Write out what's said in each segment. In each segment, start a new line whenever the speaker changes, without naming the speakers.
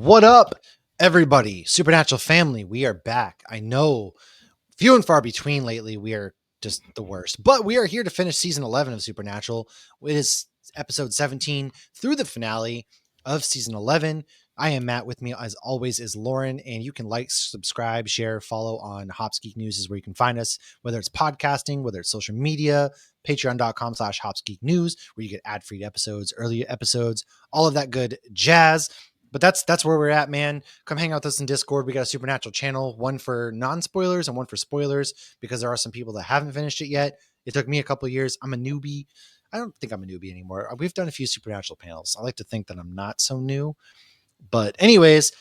What up, everybody? Supernatural family, we are back. I know few and far between lately. We are just the worst, but we are here to finish season 11 of Supernatural. It is episode 17 through the finale of season 11. I am Matt. With me, as always, is Lauren, and you can like, subscribe, share, follow on Hops Geek News is where you can find us, whether it's podcasting, whether it's social media, patreon.com/HopsGeekNews, where you get ad-free episodes, early episodes, all of that good jazz. But that's where we're at, man. Come hang out with us in Discord. We got a Supernatural channel, one for non-spoilers and one for spoilers, because there are some people that haven't finished it yet. It took me a couple of years. I'm a newbie. I don't think I'm a newbie anymore. We've done a few Supernatural panels. I like to think that I'm not so new. But anyways,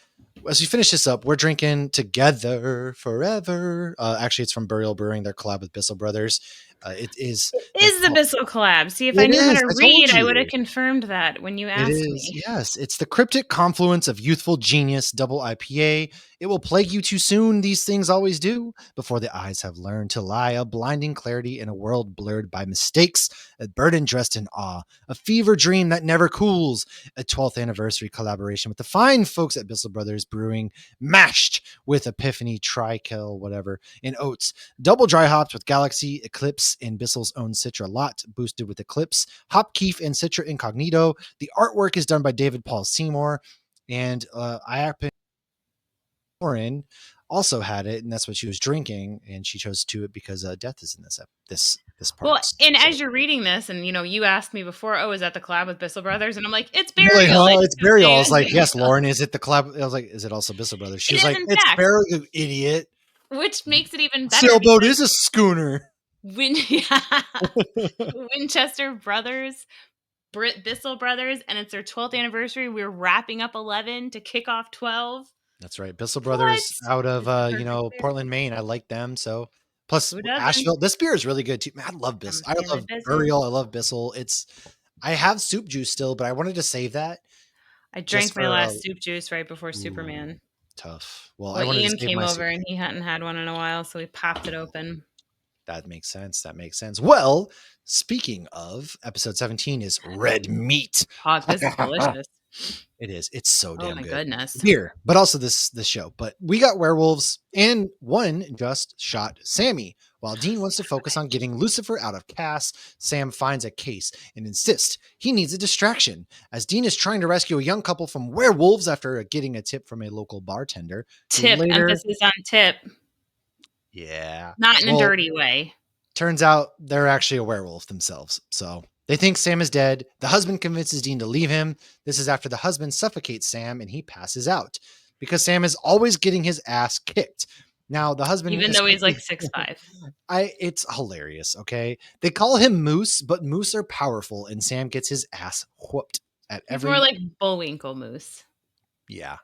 as we finish this up, we're drinking Together Forever. Actually, it's from Burial Brewing, their collab with Bissell Brothers. It is
the Bissell collab. See, if I knew how to read, I would have confirmed that when you asked me.
Yes, it's the cryptic confluence of youthful genius, double IPA. It will plague you too soon, these things always do, before the eyes have learned to lie, a blinding clarity in a world blurred by mistakes, a burden dressed in awe, a fever dream that never cools, a 12th anniversary collaboration with the fine folks at Bissell Brothers Brewing, mashed with Epiphany, Trikel, whatever, and oats, double dry hopped with Galaxy, Eclipse, and Bissell's own Citra Lot, boosted with Eclipse, Hop Keef, and Citra Incognito. The artwork is done by David Paul Seymour, and Lauren also had it, and that's what she was drinking, and she chose to it because death is in this part.
Well, and as you're reading this, and you asked me before, is that the collab with Bissell Brothers? And I'm like, it's Burial.
Like, it's Burial. I was like, yes, Lauren, is it the collab? I was like, is it also Bissell Brothers? She was like, it's Burial, you idiot.
Which makes it even better.
Sailboat is a schooner.
Winchester Brothers, Bissell Brothers, and it's their 12th anniversary. We're wrapping up 11 to kick off 12.
That's right. Bissell Brothers out of Portland, Maine. I like them. So plus Asheville. This beer is really good too. Man, I love Bissell. I love Burial. I love Bissell. I have soup juice still, but I wanted to save that.
I drank my last soup juice right before Superman.
Tough. Well,
Ian came over and he hadn't had one in a while, so we popped it open.
That makes sense. Well, speaking of, episode 17 is Red Meat.
Oh, this is delicious.
It is. It's so damn good. Oh my
goodness.
Beer, but also this show. But we got werewolves, and one just shot Sammy. While Dean wants to focus on getting Lucifer out of Cass, Sam finds a case and insists he needs a distraction. As Dean is trying to rescue a young couple from werewolves after getting a tip from a local bartender.
Emphasis on tip.
Yeah.
Not in a dirty way.
Turns out they're actually a werewolf themselves. So they think Sam is dead. The husband convinces Dean to leave him. This is after the husband suffocates Sam and he passes out because Sam is always getting his ass kicked. Now the husband,
even though he's like 6'5",
it's hilarious. Okay. They call him Moose, but moose are powerful and Sam gets his ass whooped at every.
More like Bullwinkle Moose.
Yeah.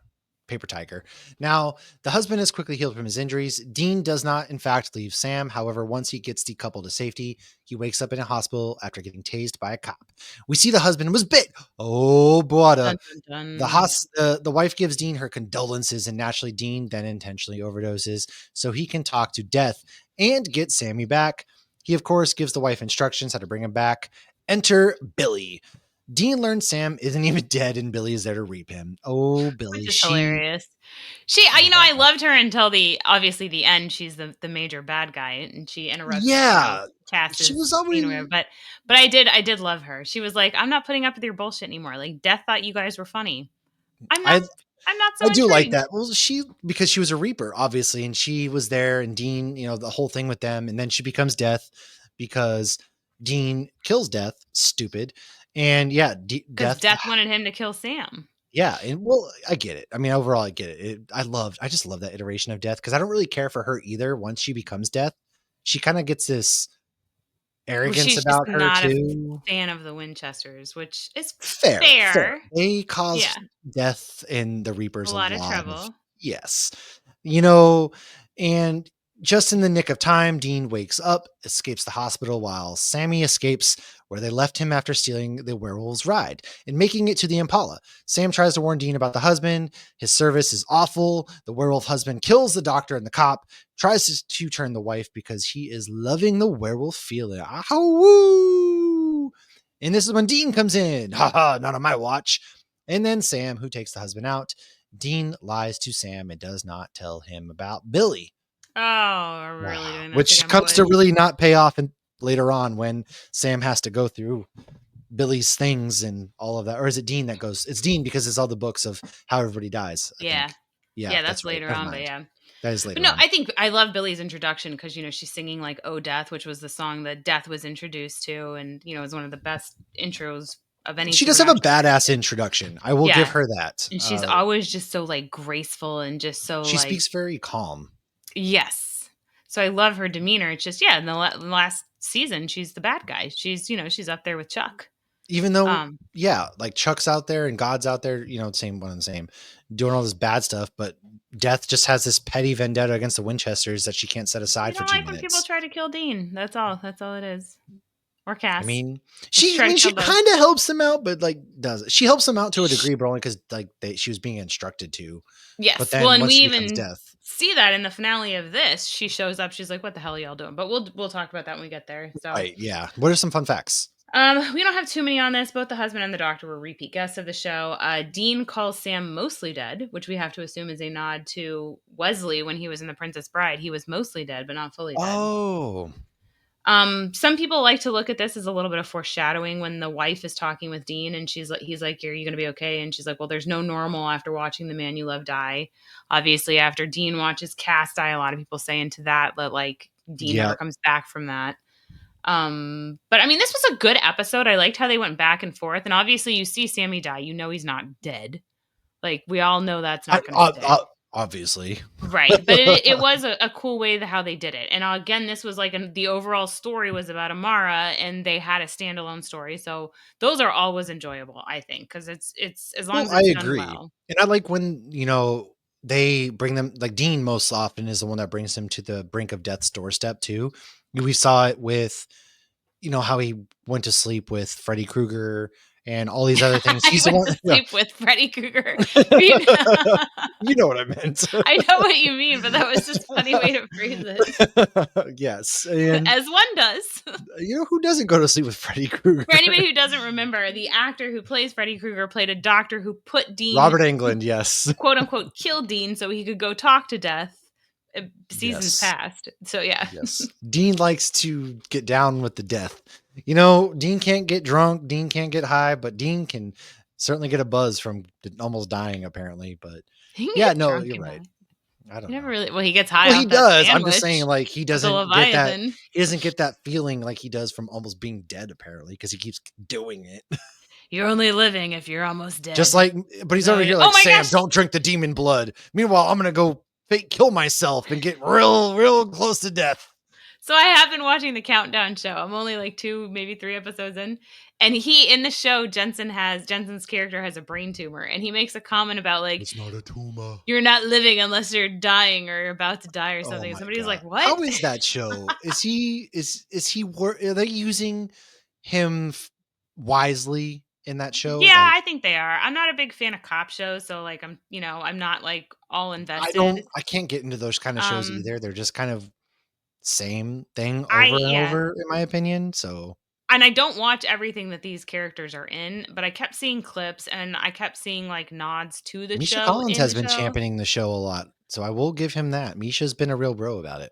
Paper tiger. Now, the husband is quickly healed from his injuries. Dean does not, in fact, leave Sam. However, once he gets the couple to safety, he wakes up in a hospital after getting tased by a cop. We see the husband was bit. Oh, boy. The wife gives Dean her condolences, and naturally, Dean then intentionally overdoses so he can talk to Death and get Sammy back. He, of course, gives the wife instructions how to bring him back. Enter Billy. Dean learns Sam isn't even dead and Billy is there to reap him. Oh, Billy.
Which is hilarious. I loved her until the end. She's the major bad guy and she interrupts.
Yeah.
Cass's
she was always,
but I did love her. She was like, I'm not putting up with your bullshit anymore. Like Death thought you guys were funny. I'm not so
I do
intrigued.
like that. Well, because she was a Reaper, obviously, and she was there and Dean, the whole thing with them. And then she becomes Death because Dean kills Death. Stupid. And yeah,
Death wanted him to kill Sam.
Yeah, and well, I get it. I mean, overall, I get it. I just love that iteration of Death because I don't really care for her either. Once she becomes Death, she kind of gets this arrogance about her
not
too.
A fan of the Winchesters, which is
fair. They cause Death and the Reapers a lot of trouble. Yes, and. Just in the nick of time, Dean wakes up, escapes the hospital while Sammy escapes where they left him after stealing the werewolf's ride and making it to the Impala. Sam tries to warn Dean about the husband. His service is awful. The werewolf husband kills the doctor and the cop, tries to turn the wife because he is loving the werewolf feeling. Woo! And this is when Dean comes in. Ha ha, not on my watch. And then Sam, who takes the husband out, Dean lies to Sam and does not tell him about Billy.
Oh, are we really doing this
Which
again,
comes to
boys?
really not pay off later on when Sam has to go through Billy's things and all of that. Or is it Dean that goes? It's Dean because it's all the books of how everybody dies, I
Yeah.
think. Yeah,
Yeah, that's
that's right.
later
Never
on, but
mind.
yeah.
That is
But
later
no,
on.
I think I love Billy's introduction because, she's singing like "Oh Death," which was the song that Death was introduced to, and is one of the best intros of any
She does have a
supernatural
badass
character.
introduction. I will give
Yeah,
her that.
and she's always just so like graceful and just so
She
like
speaks very calm.
yes. So I love her demeanor. It's just in the last season she's the bad guy. She's up there with Chuck.
Even though,
Um,
yeah, like Chuck's out there and God's out there, same one and the same, doing all this bad stuff, but Death just has this petty vendetta against the Winchesters that she can't set
you
aside for
don't
two
like when people
minutes.
try to kill Dean. That's all. That's all it is. Or
I
Cass.
mean,
Let's try to
she
kill both.
kind of helps them out, but like does it? She helps them out to a degree, but only because like she was being instructed to. But
Yes. Well,
then
and we
once she becomes
even
Death,
see that in the finale of this. She shows up. She's like, "What the hell are y'all doing?" But we'll talk about that when we get there. So,
right? Yeah. What are some fun facts?
we don't have too many on this. Both the husband and the doctor were repeat guests of the show. Dean calls Sam mostly dead, which we have to assume is a nod to Wesley when he was in The Princess Bride. He was mostly dead, but not fully dead.
Oh,
Some people like to look at this as a little bit of foreshadowing when the wife is talking with Dean and he's like, "Are you going to be okay?" And she's like, "Well, there's no normal after watching the man you love die." Obviously, after Dean watches Cass die, a lot of people say into that like Dean
yeah.
never comes back from that. But I mean, this was a good episode. I liked how they went back and forth, and obviously, you see Sammy die, he's not dead. Like we all know that's not going to stick.
Obviously.
Right, but it was a cool way how they did it, and again, this was like the overall story was about Amara, and they had a standalone story, so those are always enjoyable, I think, because it's as long
Well,
as
I
it's done
agree.
well.
And I like when, they bring them, like Dean most often is the one that brings him to the brink of death's doorstep too. We saw it with, how he went to sleep with Freddy Krueger and all these other things.
I
He's the
went
one.
to
Yeah.
sleep with Freddy Krueger. You
You know what I meant.
I know what you mean, but that was just a funny way to phrase it,
Yes. And
as one does.
who doesn't go to sleep with Freddy Krueger?
For anybody who doesn't remember, the actor who plays Freddy Krueger played a doctor who put Dean,
Robert Englund, yes.
quote unquote, killed Dean so he could go talk to Death. Seasons
Yes.
past. So yeah.
Yes. Dean likes to get down with the death. Dean can't get drunk, Dean can't get high, but Dean can certainly get a buzz from almost dying, apparently. But
He can
yeah,
get
no,
drunk
you're
and
right.
high.
I don't
He never
know.
really he gets high
Well, he
off that
does. I'm just saying,
sandwich
like, he
with the
doesn't get that.
Leviathan.
He doesn't get that feeling like he does from almost being dead, apparently, because he keeps doing it.
You're only living if you're almost
Just
dead.
like, but he's over here
Oh
like,
my
Sam,
gosh.
don't drink the demon blood. Meanwhile, I'm gonna go fake kill myself and get real, real close to death.
So I have been watching the Countdown show. I'm only like 2, maybe 3 episodes in. And in the show, Jensen's character has a brain tumor. And he makes a comment about like,
It's not a tumor.
you're not living unless you're dying or about to die or
Oh
something. And
my
somebody's
god!
like, what?
How is that show? Is he Are they using him wisely in that show?
Yeah,
Like,
I think they are. I'm not a big fan of cop shows, so like I'm not like all
I
invested.
don't, I can't get into those kind of shows
Um
either. They're just kind of same thing
I
over and
yeah.
over, in my opinion. So
And I don't watch everything that these characters are in, but I kept seeing clips and I kept seeing like nods to the
Misha
show
Collins
in
has
the
been
show.
championing the show a lot, so I will give him that. Misha's been a real bro about it.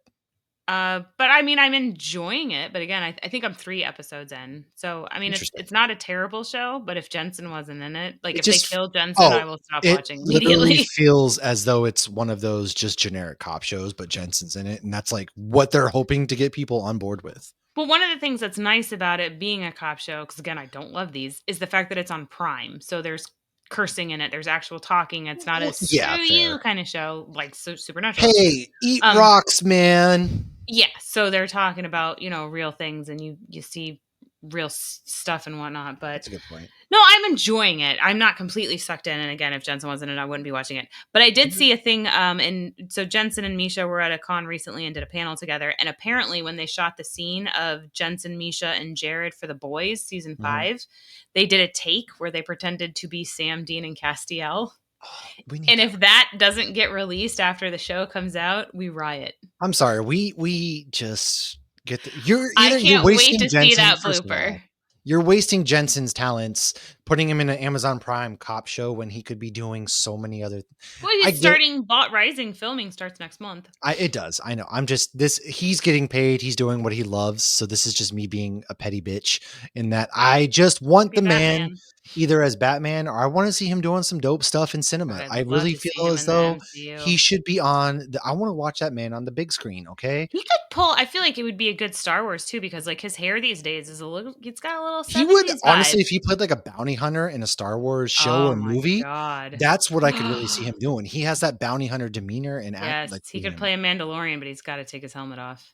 But I mean I'm enjoying it, but again, I think I'm 3 episodes in. So I mean
Interesting.
it's not a terrible show, but if Jensen wasn't in it, like
It
if they
just
kill Jensen,
Oh,
I will stop
it
watching
literally
immediately.
feels as though it's one of those just generic cop shows, but Jensen's in it, and that's like what they're hoping to get people on board with.
Well, one of the things that's nice about it being a cop show, because again, I don't love these, is the fact that it's on Prime. So there's cursing in it, there's actual talking. It's not a
Well,
screw
yeah,
you
fair.
kind of show like Supernatural.
Hey, eat
Um,
rocks, man.
yeah, so they're talking about real things, and you see real stuff and whatnot. But
That's a good point.
no, I'm enjoying it. I'm not completely sucked in. And again, if Jensen wasn't in it, I wouldn't be watching it. But I did
Mhm.
see a thing. And so Jensen and Misha were at a con recently and did a panel together. And apparently, when they shot the scene of Jensen, Misha, and Jared for The Boys season
Mhm.
5, they did a take where they pretended to be Sam, Dean, and Castiel.
Oh, we need
And
that.
if that doesn't get released after the show comes out, we riot.
I'm sorry. We just get you're
I
you're
can't wait
wasting
to see
Jensen,
that
first of all.
blooper.
You're wasting Jensen's talents, putting him in an Amazon Prime cop show when he could be doing so many other.
Well,
I
he's
get.
starting Bot Rising filming starts next month.
It does. I know. I'm just this. He's getting paid. He's doing what he loves. So this is just me being a petty bitch in that I just want
Be
the man
Batman.
either as Batman or I want to see him doing some dope stuff in cinema.
I'd
I
love
really
to see
feel
him
as
in the
though
MCU.
he should be on. I want to watch that man on the big screen. Okay.
He could pull. I feel like it would be a good Star Wars too, because like his hair these days is a little. It's got a little
He would
70s
honestly,
vibe.
if he played like a bounty hunter in a Star Wars show
Oh
or
my
movie,
god.
that's what I could really see him doing. He has that bounty hunter demeanor and act
Yes,
like
he could
being.
play a Mandalorian, but he's got to take his helmet off.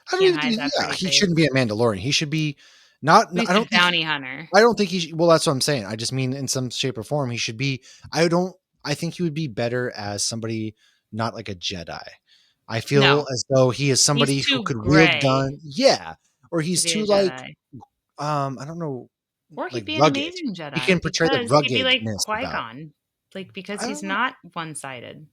I
Can't
mean,
hide that
yeah,
pretty
he
face.
shouldn't be a Mandalorian. He should be not.
But
I
he's a
don't think.
bounty hunter.
I don't think he. Well, that's what I'm saying. I just mean in some shape or form he should be. I don't. I think he would be better as somebody not like a Jedi. I feel
No,
as though he is
he's
somebody who
too
could wield
gray
gun. Yeah, or
to
he's
be a
too like
Jedi.
I don't know,
Or
like
he'd be an
rugged.
amazing
He can
Jedi
portray the
because he'd be like
ruggedness about.
Qui-Gon. Like, because
I
he's
don't know.
not one-sided.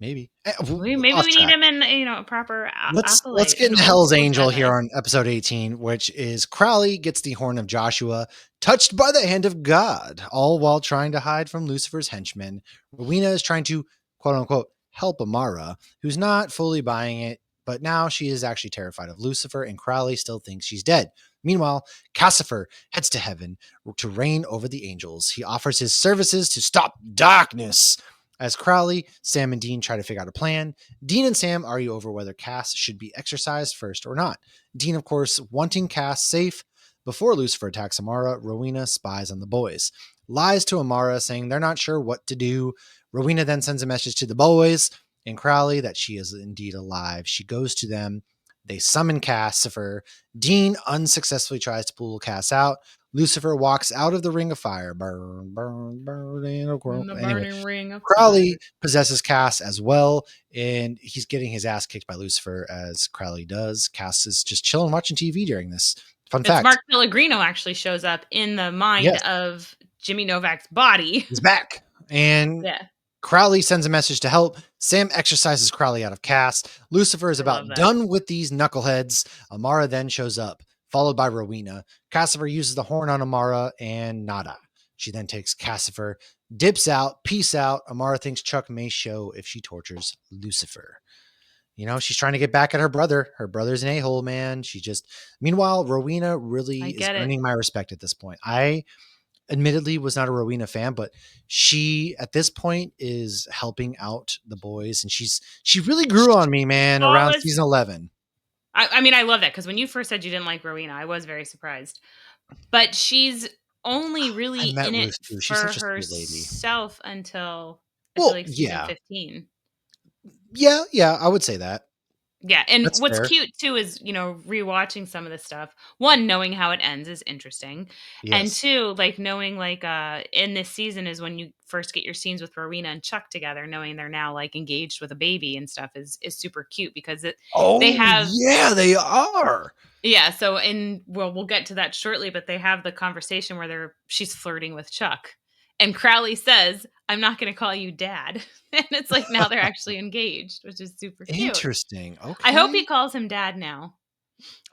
Maybe
Maybe
off
we need
track.
him in, a proper
Let's
acolyte,
get
an
into
old
Hell's
school
Angel here
Jedi.
on episode 18, which is Crowley gets the horn of Joshua, touched by the hand of God, all while trying to hide from Lucifer's henchmen. Rowena is trying to quote unquote help Amara, who's not fully buying it, but now she is actually terrified of Lucifer, and Crowley still thinks she's dead. Meanwhile, Cassifer heads to heaven to reign over the angels. He offers his services to stop darkness. As Crowley, Sam, and Dean try to figure out a plan, Dean and Sam argue over whether Cass should be exorcised first or not. Dean, of course, wanting Cass safe before Lucifer attacks Amara. Rowena spies on the boys, lies to Amara, saying they're not sure what to do. Rowena then sends a message to the boys and Crowley that she is indeed alive. She goes to them. They summon Cassifer. Dean unsuccessfully tries to pull Cass out. Lucifer walks out of the ring of fire. Burn, burn, burn.
In the
Anyway,
burning ring of
Crowley
fire.
possesses Cass as well, and he's getting his ass kicked by Lucifer as Crowley does. Cass is just chilling watching TV during this. Fun
It's
fact.
Mark Pellegrino actually shows up in the mind
Yes,
of Jimmy Novak's body.
he's back. And
Yeah,
Crowley sends a message to help. Sam exorcises Crowley out of Cass. Lucifer is
I love
about
that.
done with these knuckleheads. Amara then shows up, followed by Rowena. Cassifer uses the horn on Amara and nada. She then takes Cassifer, dips out, peace out. Amara thinks Chuck may show if she tortures Lucifer. You know, she's trying to get back at her brother. Her brother's an a-hole, man. Meanwhile, Rowena really
I
is
get it.
earning my respect at this point. I admittedly was not a Rowena fan, but she at this point is helping out the boys, and she really grew on me, man, around
Always.
season 11.
I mean, I love that because when you first said you didn't like Rowena, I was very surprised. But she's only
I
really
met
in it
Ruth too. She's
for
such a sweet lady.
herself until I feel
Well,
like season
yeah.
15.
Yeah, I would say that.
Yeah, and
That's
what's
fair.
cute too is, rewatching some of the stuff. One, knowing how it ends is interesting. And
Yes.
two, like knowing in this season is when you first get your scenes with Rowena and Chuck together, knowing they're now like engaged with a baby and stuff is super cute because they
Oh,
have
yeah, they are.
yeah, so we'll get to that shortly, but they have the conversation where she's flirting with Chuck. And Crowley says, "I'm not going to call you dad." And it's like now they're actually engaged, which is super cute.
Interesting.
I hope he
Okay.
calls him dad now.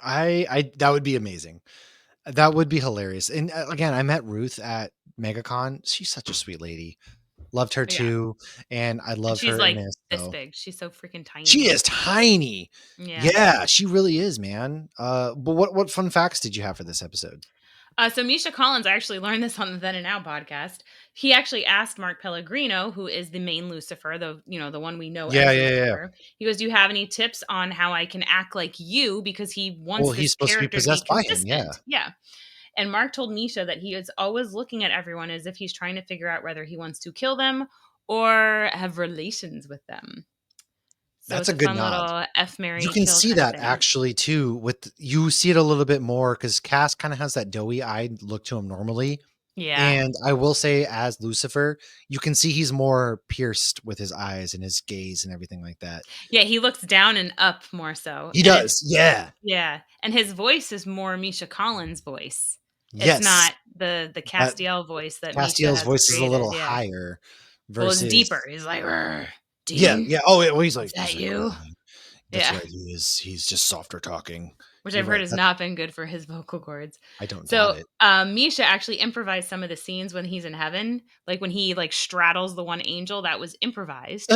I that would be amazing. That would be hilarious. And again, I met Ruth at MegaCon. She's such a sweet lady. Loved her
Yeah.
too, and I
And
love
she's
her in
like
this.
this
So
big. She's so freaking
she
tiny.
is tiny.
Yeah.
Yeah, she really is, man. But what fun facts did you have for this episode?
So Misha Collins, I actually learned this on the Then and Now podcast. He actually asked Mark Pellegrino, who is the main Lucifer, the one we know
Yeah,
as
yeah, yeah.
Lucifer. He goes, "Do you have any tips on how I can act like you?" Because he
Well,
wants
he's
this
supposed to be
character to be
possessed by him. Yeah,
consistent. Yeah. And Mark told Misha that he is always looking at everyone as if he's trying to figure out whether he wants to kill them or have relations with them. So
that's
it's
a
a
good
fun
nod.
little F
You
Mary
can
kill
see
kind of
that
thing.
actually too. You see it a little bit more because Cass kind of has that doughy-eyed look to him normally.
Yeah.
And I will say, as Lucifer, you can see he's more pierced with his eyes and his gaze and everything like that.
Yeah, he looks down and up more so.
He
And it's
does. Yeah.
yeah, and his voice is more Misha Collins' voice. It's
Yes.
not the
That
Castiel voice that Misha
Castiel's
has
voice is a
created,
little
yeah.
higher
Well, it's deeper.
versus.
He's like, "Rrr,
Yeah.
Dean,
Yeah. Oh, well, he's
is
like,
that you?"
That's
Yeah.
right. He is. He's just softer talking.
which
You're
I've heard
right.
has
That's
not been good for his vocal cords.
I don't doubt
So,
it.
Misha actually improvised some of the scenes when he's in heaven, like when he like straddles the one angel that was improvised.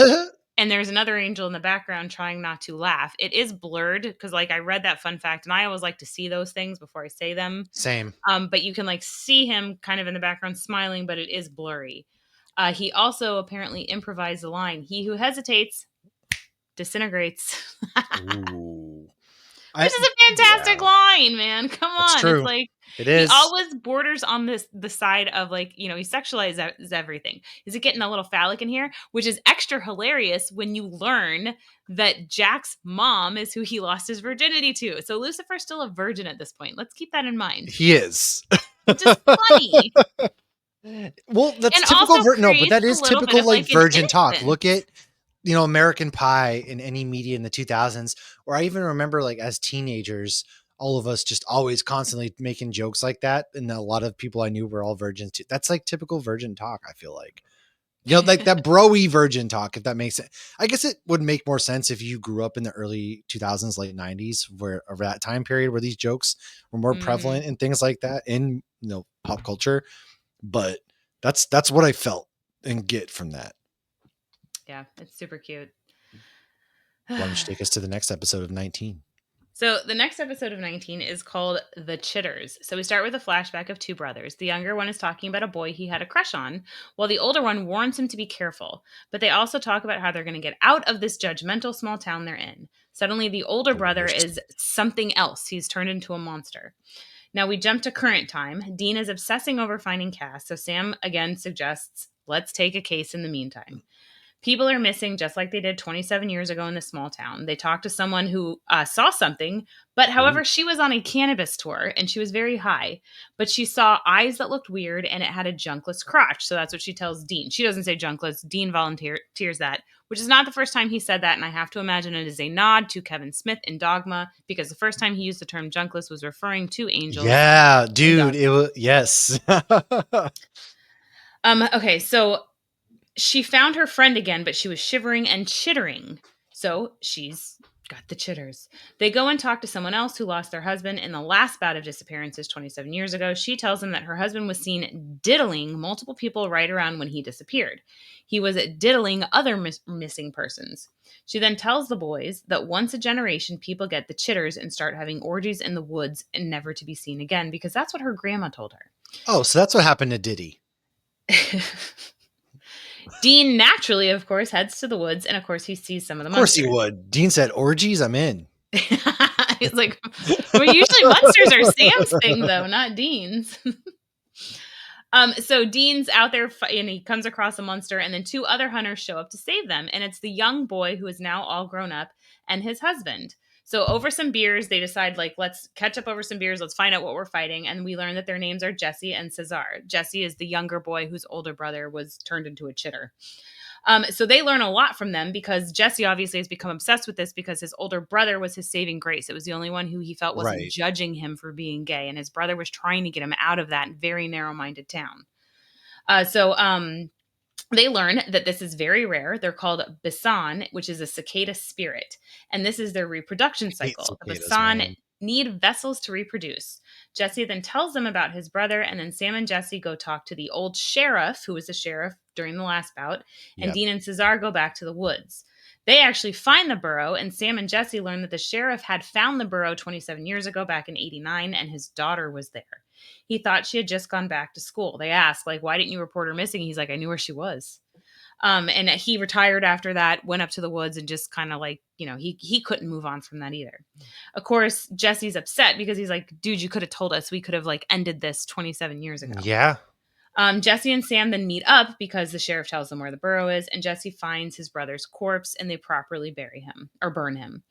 And there's another angel in the background trying not to laugh. It is blurred because, like, I read that fun fact, and I always like to see those things before I say them.
Same.
But you can like see him kind of in the background smiling, but it is blurry. He also apparently improvised the line, "He who hesitates disintegrates."
Ooh.
Which
I
is a fantastic
Yeah,
line, man. Come
that's
on. It's
true.
like
It
he
is.
always borders on the side of like, he sexualizes everything. Is it getting a little phallic in here? Which is extra hilarious when you learn that Jack's mom is who he lost his virginity to. So Lucifer's still a virgin at this point. Let's keep that in mind.
He is.
Which is funny.
Well, that's
And
typical
also
no, but
creates
that
a
is
little bit
typical,
of
like,
like an
virgin talk. Look
innocence.
at, American Pie in any media in the 2000s, or I even remember, like, as teenagers, all of us just always constantly making jokes like that, and a lot of people I knew were all virgins too. That's, like, typical virgin talk, I feel like. Like that bro-y virgin talk, if that makes sense. I guess it would make more sense if you grew up in the early 2000s, late 90s, where over that time period where these jokes were more
Mhm.
prevalent and things like that in, pop culture. But that's what I felt and get from that.
Yeah, it's super cute.
Why don't you take us to the next episode of 19?
So the next episode of 19 is called The Chitters. So we start with a flashback of two brothers. The younger one is talking about a boy he had a crush on, while the older one warns him to be careful. But they also talk about how they're going to get out of this judgmental small town they're in. Suddenly, the older
The
brother
worst.
is something else. He's turned into a monster. Now we jump to current time. Dean is obsessing over finding Cass, so Sam again suggests, let's take a case in the meantime. People are missing just like they did 27 years ago in this small town. They talked to someone who saw something, but
Ooh.
however, she was on a cannabis tour and she was very high, but she saw eyes that looked weird and it had a junkless crotch. So that's what she tells Dean. She doesn't say junkless. Dean volunteers that, which is not the first time he said that. And I have to imagine it is a nod to Kevin Smith in Dogma because the first time he used the term junkless was referring to angels
Yeah,
in
dude,
Dogma.
it was yes.
Okay, so she found her friend again, but she was shivering and chittering. So she's got the chitters. They go and talk to someone else who lost their husband in the last bout of disappearances 27 years ago. She tells them that her husband was seen diddling multiple people right around when he disappeared. He was diddling other missing persons. She then tells the boys that once a generation, people get the chitters and start having orgies in the woods and never to be seen again because that's what her grandma told
Oh, so that's what happened to Diddy.
her. Dean naturally, of course, heads to the woods, and of course, he sees some of the
Of course he
monsters.
would. Dean said orgies, I'm in.
He's like, well, usually monsters are Sam's thing, though, not Dean's. So Dean's out there and he comes across a monster, and then two other hunters show up to save them. And it's the young boy who is now all grown up and his husband. So over some beers, they decide, like, let's catch up over some beers. Let's find out what we're fighting. And we learn that their names are Jesse and Cesar. Jesse is the younger boy whose older brother was turned into a chitter. So they learn a lot from them because Jesse obviously has become obsessed with this because his older brother was his saving grace. It was the only one who he felt wasn't
Right.
judging him for being gay. And his brother was trying to get him out of that very narrow minded town. So they learn that this is very rare. They're called Bisan, which is a cicada spirit. And this is their reproduction
Hate
cycle. The
cicadas,
Bisan
man.
need vessels to reproduce. Jesse then tells them about his brother, and then Sam and Jesse go talk to the old sheriff, who was the sheriff during the last bout, and
Yep.
Dean and Cesar go back to the woods. They actually find the burrow, and Sam and Jesse learn that the sheriff had found the burrow 27 years ago, back in '89, and his daughter was there. He thought she had just gone back to school. They asked, like, why didn't you report her missing? He's like, I knew where she was. And he retired after that, went up to the woods and just kind of like, he couldn't move on from that either. Of course, Jesse's upset because he's like, dude, you could have told us. We could have like ended this 27 years ago.
Yeah.
Jesse and Sam then meet up because the sheriff tells them where the burrow is, and Jesse finds his brother's corpse and they properly bury him or burn him.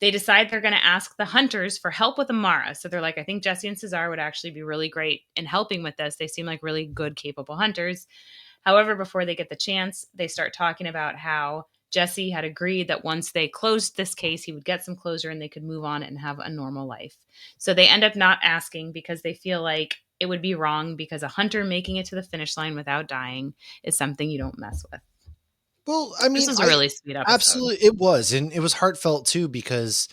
They decide they're going to ask the hunters for help with Amara. So they're like, I think Jesse and Cesar would actually be really great in helping with this. They seem like really good, capable hunters. However, before they get the chance, they start talking about how Jesse had agreed that once they closed this case, he would get some closure and they could move on and have a normal life. So they end up not asking because they feel like it would be wrong because a hunter making it to the finish line without dying is something you don't mess with.
Well, I
This
mean,
was a
I
really sweet episode.
absolutely it was, and it was heartfelt too because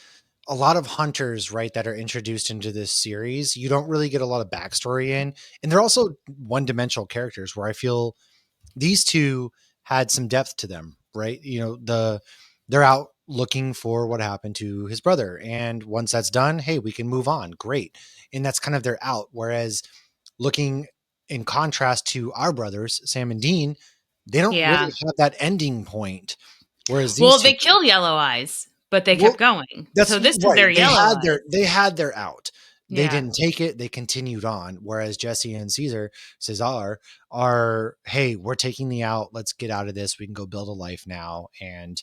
a lot of hunters, right, that are introduced into this series, you don't really get a lot of backstory in. And they're also one dimensional characters where I feel these two had some depth to them, right? They're out looking for what happened to his brother. And once that's done, hey, we can move on. Great. And that's kind of their out. Whereas looking in contrast to our brothers, Sam and Dean, they don't
Yeah.
really have that ending point. Whereas these
Well,
two
they
do.
killed Yellow Eyes, but they kept
Well,
going.
that's
So this is
right.
their Yellow Eyes.
They had their out. They
Yeah.
didn't take it. They continued on. Whereas Jesse and Cesar are, hey, we're taking the out. Let's get out of this. We can go build a life now. And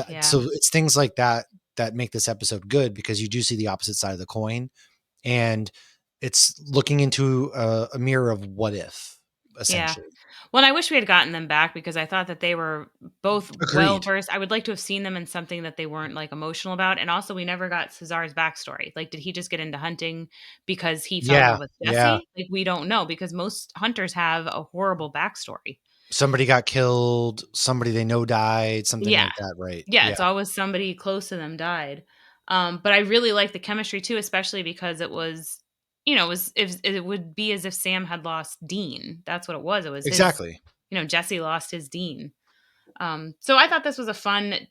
Yeah.
so it's things like that that make this episode good because you do see the opposite side of the coin, and it's looking into a mirror of what if,
Yeah.
essentially.
Well, and I wish we had gotten them back because I thought that they were both well
Agreed.
versed. I would like to have seen them in something that they weren't like emotional about. And also, we never got Cesar's backstory. Like, did he just get into hunting because he fell in
Yeah.
love with
Yeah.
Jesse? Like, we don't know because most hunters have a horrible backstory.
Somebody got killed. Somebody they know died. Something
Yeah.
like that. Right.
Yeah.
Yeah.
It's always somebody close to them died. But I really like the chemistry too, especially because it was, it would be as if Sam had lost Dean. That's what it was. It was his,
Exactly.
Jesse lost his Dean. So I thought this was a fun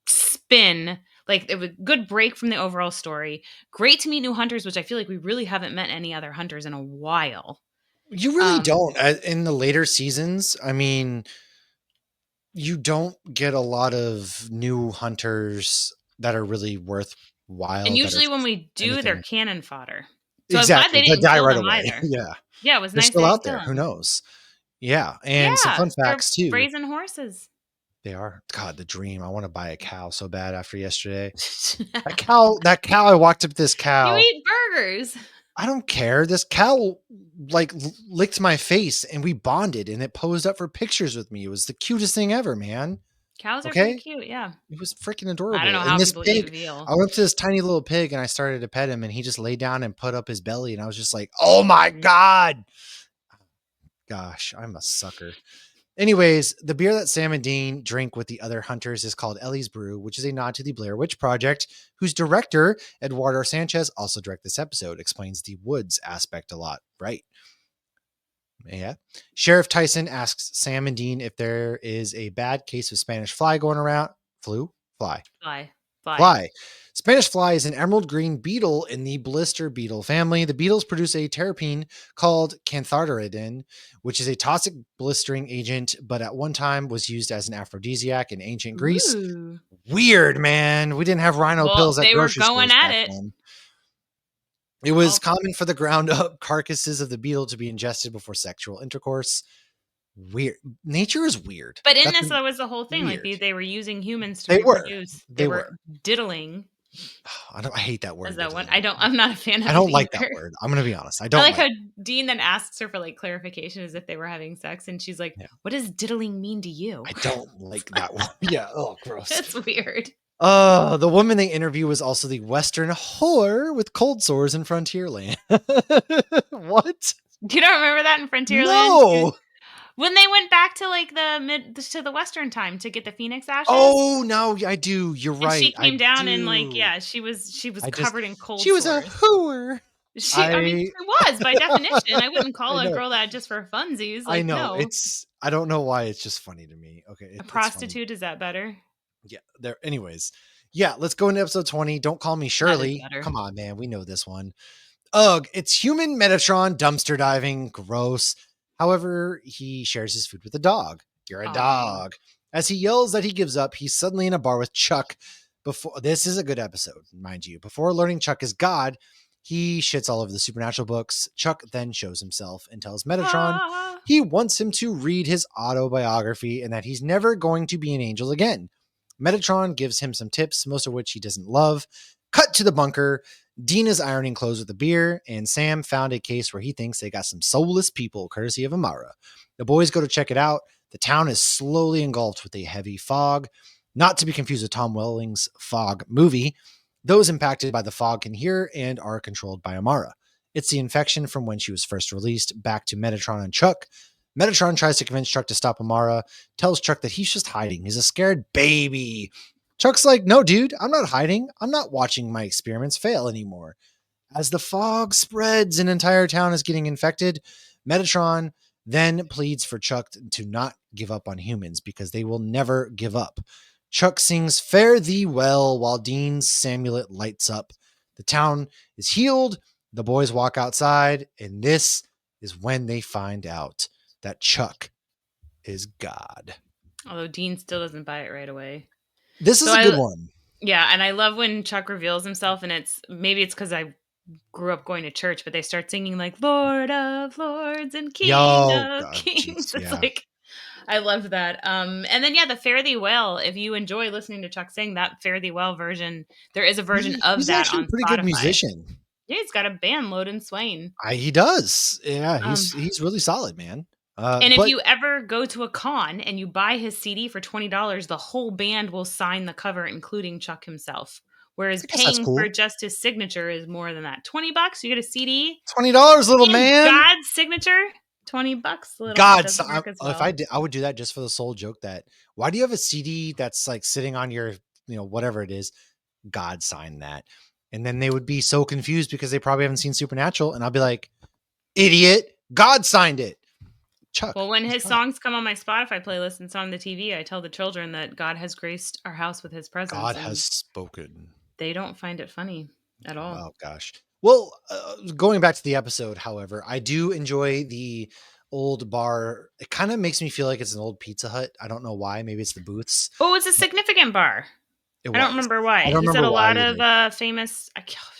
spin. Like it was a good break from the overall story. Great to meet new hunters, which I feel like we really haven't met any other hunters in a while.
You really
Um,
don't. In the later seasons, I mean, you don't get a lot of new hunters that are really
and
worthwhile, that are
usually when we do, they're
anything.
cannon fodder. So I'm glad
Exactly.
they
They
didn't
die
kill
right
them
away.
either.
Yeah.
Yeah, it was
They're
nice they
still
didn't
out
kill
there. Who
them.
knows? Yeah. And some
Yeah,
fun
they're
facts too.
raising horses.
They are. God, the dream. I want to buy a cow so bad after yesterday. That cow, I walked up to this
You
cow.
eat burgers.
I don't care. This cow like licked my face and we bonded and it posed up for pictures with me. It was the cutest thing ever, man.
Cows are pretty
Okay?
cute. Yeah.
It was freaking
I don't know
adorable. And
how
this
people eat
pig,
veal.
I went up to this tiny little pig and I started to pet him and he just laid down and put up his belly and I was just like, "Oh my god." Gosh, I'm a sucker. Anyways, the beer that Sam and Dean drink with the other hunters is called Ellie's Brew, which is a nod to the Blair Witch Project, whose director, Eduardo Sanchez, also directed this episode, explains the woods aspect a lot, right? Yeah. Sheriff Tyson asks Sam and Dean if there is a bad case of Spanish fly going around. Flu? Fly.
Fly. Fly.
Fly. Spanish fly is an emerald green beetle in the blister beetle family. The beetles produce a terpene called cantharidin, which is a toxic blistering agent, but at one time was used as an aphrodisiac in ancient Greece.
Ooh.
Weird, man. We didn't have rhino
Well,
pills at
they were
grocery
going
stores
at
back
it.
then. It was
All
common for the ground up carcasses of the beetle to be ingested before sexual intercourse. Weird. Nature is weird.
But in
That's
this, that was the whole thing. Like
weird.
they were using humans to
They were.
reproduce. They
They
were
were.
diddling.
I hate that
As
word.
that one,
Diddling.
I'm not a fan
I
of it
don't like that
either.
word. I'm gonna be honest. I
I
don't
like
like.
how Dean then asks her for like clarification as if they were having sex, and she's like,
Yeah,
"What does diddling mean to you?"
I don't like that word. Yeah. Oh, gross.
That's weird.
The woman they interview was also the Western whore with cold sores in Frontierland. What?
You don't remember that in Frontierland?
No.
When they went back to like the mid to the Western time to get the Phoenix ashes,
Oh no, I do. You're
and she
right. I
came down and like,
do.
yeah, she was
I just.
covered in
She
cold
was a
sores.
whore.
I mean,
I.
she was by definition. I wouldn't call
I
a
know.
girl that just for funsies.
I
Like,
know.
no,
It's. I don't know why. It's just funny to me. Okay,
a
it's funny.
prostitute is that better?
Yeah. There. Anyways. Yeah. Let's go into episode 20. Don't call me
That is
Shirley.
better.
Come on, man. We know this one. Ugh, it's human Metatron dumpster diving. Gross. However, he shares his food with a dog. You're a
Aw.
dog. As he yells that he gives up, he's suddenly in a bar with Chuck. Before this is a good episode, mind you. Before learning Chuck is God, he shits all over the supernatural books. Chuck then shows himself and tells Metatron
Ah.
he wants him to read his autobiography and that he's never going to be an angel again. Metatron gives him some tips, most of which he doesn't love. Cut to the bunker. Dean is ironing clothes with a beer, and Sam found a case where he thinks they got some soulless people, courtesy of Amara. The boys go to check it out. The town is slowly engulfed with a heavy fog, not to be confused with Tom Welling's Fog movie. Those impacted by the fog can hear and are controlled by Amara. It's the infection from when she was first released. Back to Metatron and Chuck. Metatron tries to convince Chuck to stop Amara, tells Chuck that he's just hiding. He's a scared baby. Chuck's like, no, dude, I'm not hiding. I'm not watching my experiments fail anymore. As the fog spreads, an entire town is getting infected. Metatron then pleads for Chuck to not give up on humans because they will never give up. Chuck sings Fare Thee Well while Dean's Samulet lights up. The town is healed. The boys walk outside, and this is when they find out that Chuck is God.
Although Dean still doesn't buy it right away.
This
So
is a good
I
one.
Yeah, and I love when Chuck reveals himself, and it's maybe it's because I grew up going to church, but they start singing like Lord of Lords and King
Yo,
of
God,
Kings.
jeez,
It's
yeah.
like I loved that. And then yeah, the Fare Thee Well. If you enjoy listening to Chuck sing that Fare Thee Well version, there is a version of
He's
that
actually a
on
pretty good
Spotify.
musician.
Yeah, he's got a band, Loden Swain.
He does. Yeah,
Um,
he's really solid, man.
and if
But
you ever go to a con and you buy his CD for $20, the whole band will sign the cover, including Chuck himself. Whereas
I guess that's
paying for
cool.
just his signature is more than that. $20, you get a CD
$20, little
and
man.
God's signature. $20, little
God,
doesn't work as
if
well.
I did, I would do that just for the sole joke that why do you have a CD that's like sitting on your, whatever it is, God signed that, and then they would be so confused because they probably haven't seen Supernatural, and I'll be like, idiot, God signed it. Chuck,
Well, when
he's
his
God.
songs come on my Spotify playlist and it's on the TV, I tell the children that God has graced our house with his presence,
God has
and
spoken.
they don't find it funny at all.
Oh gosh. Well, going back to the episode, however, I do enjoy the old bar. It kind of makes me feel like it's an old Pizza Hut. I don't know why. Maybe it's the booths.
Oh, it's a significant bar.
It
I don't
was.
remember
I
why.
don't
He said
remember
a
why
lot of
either.
famous.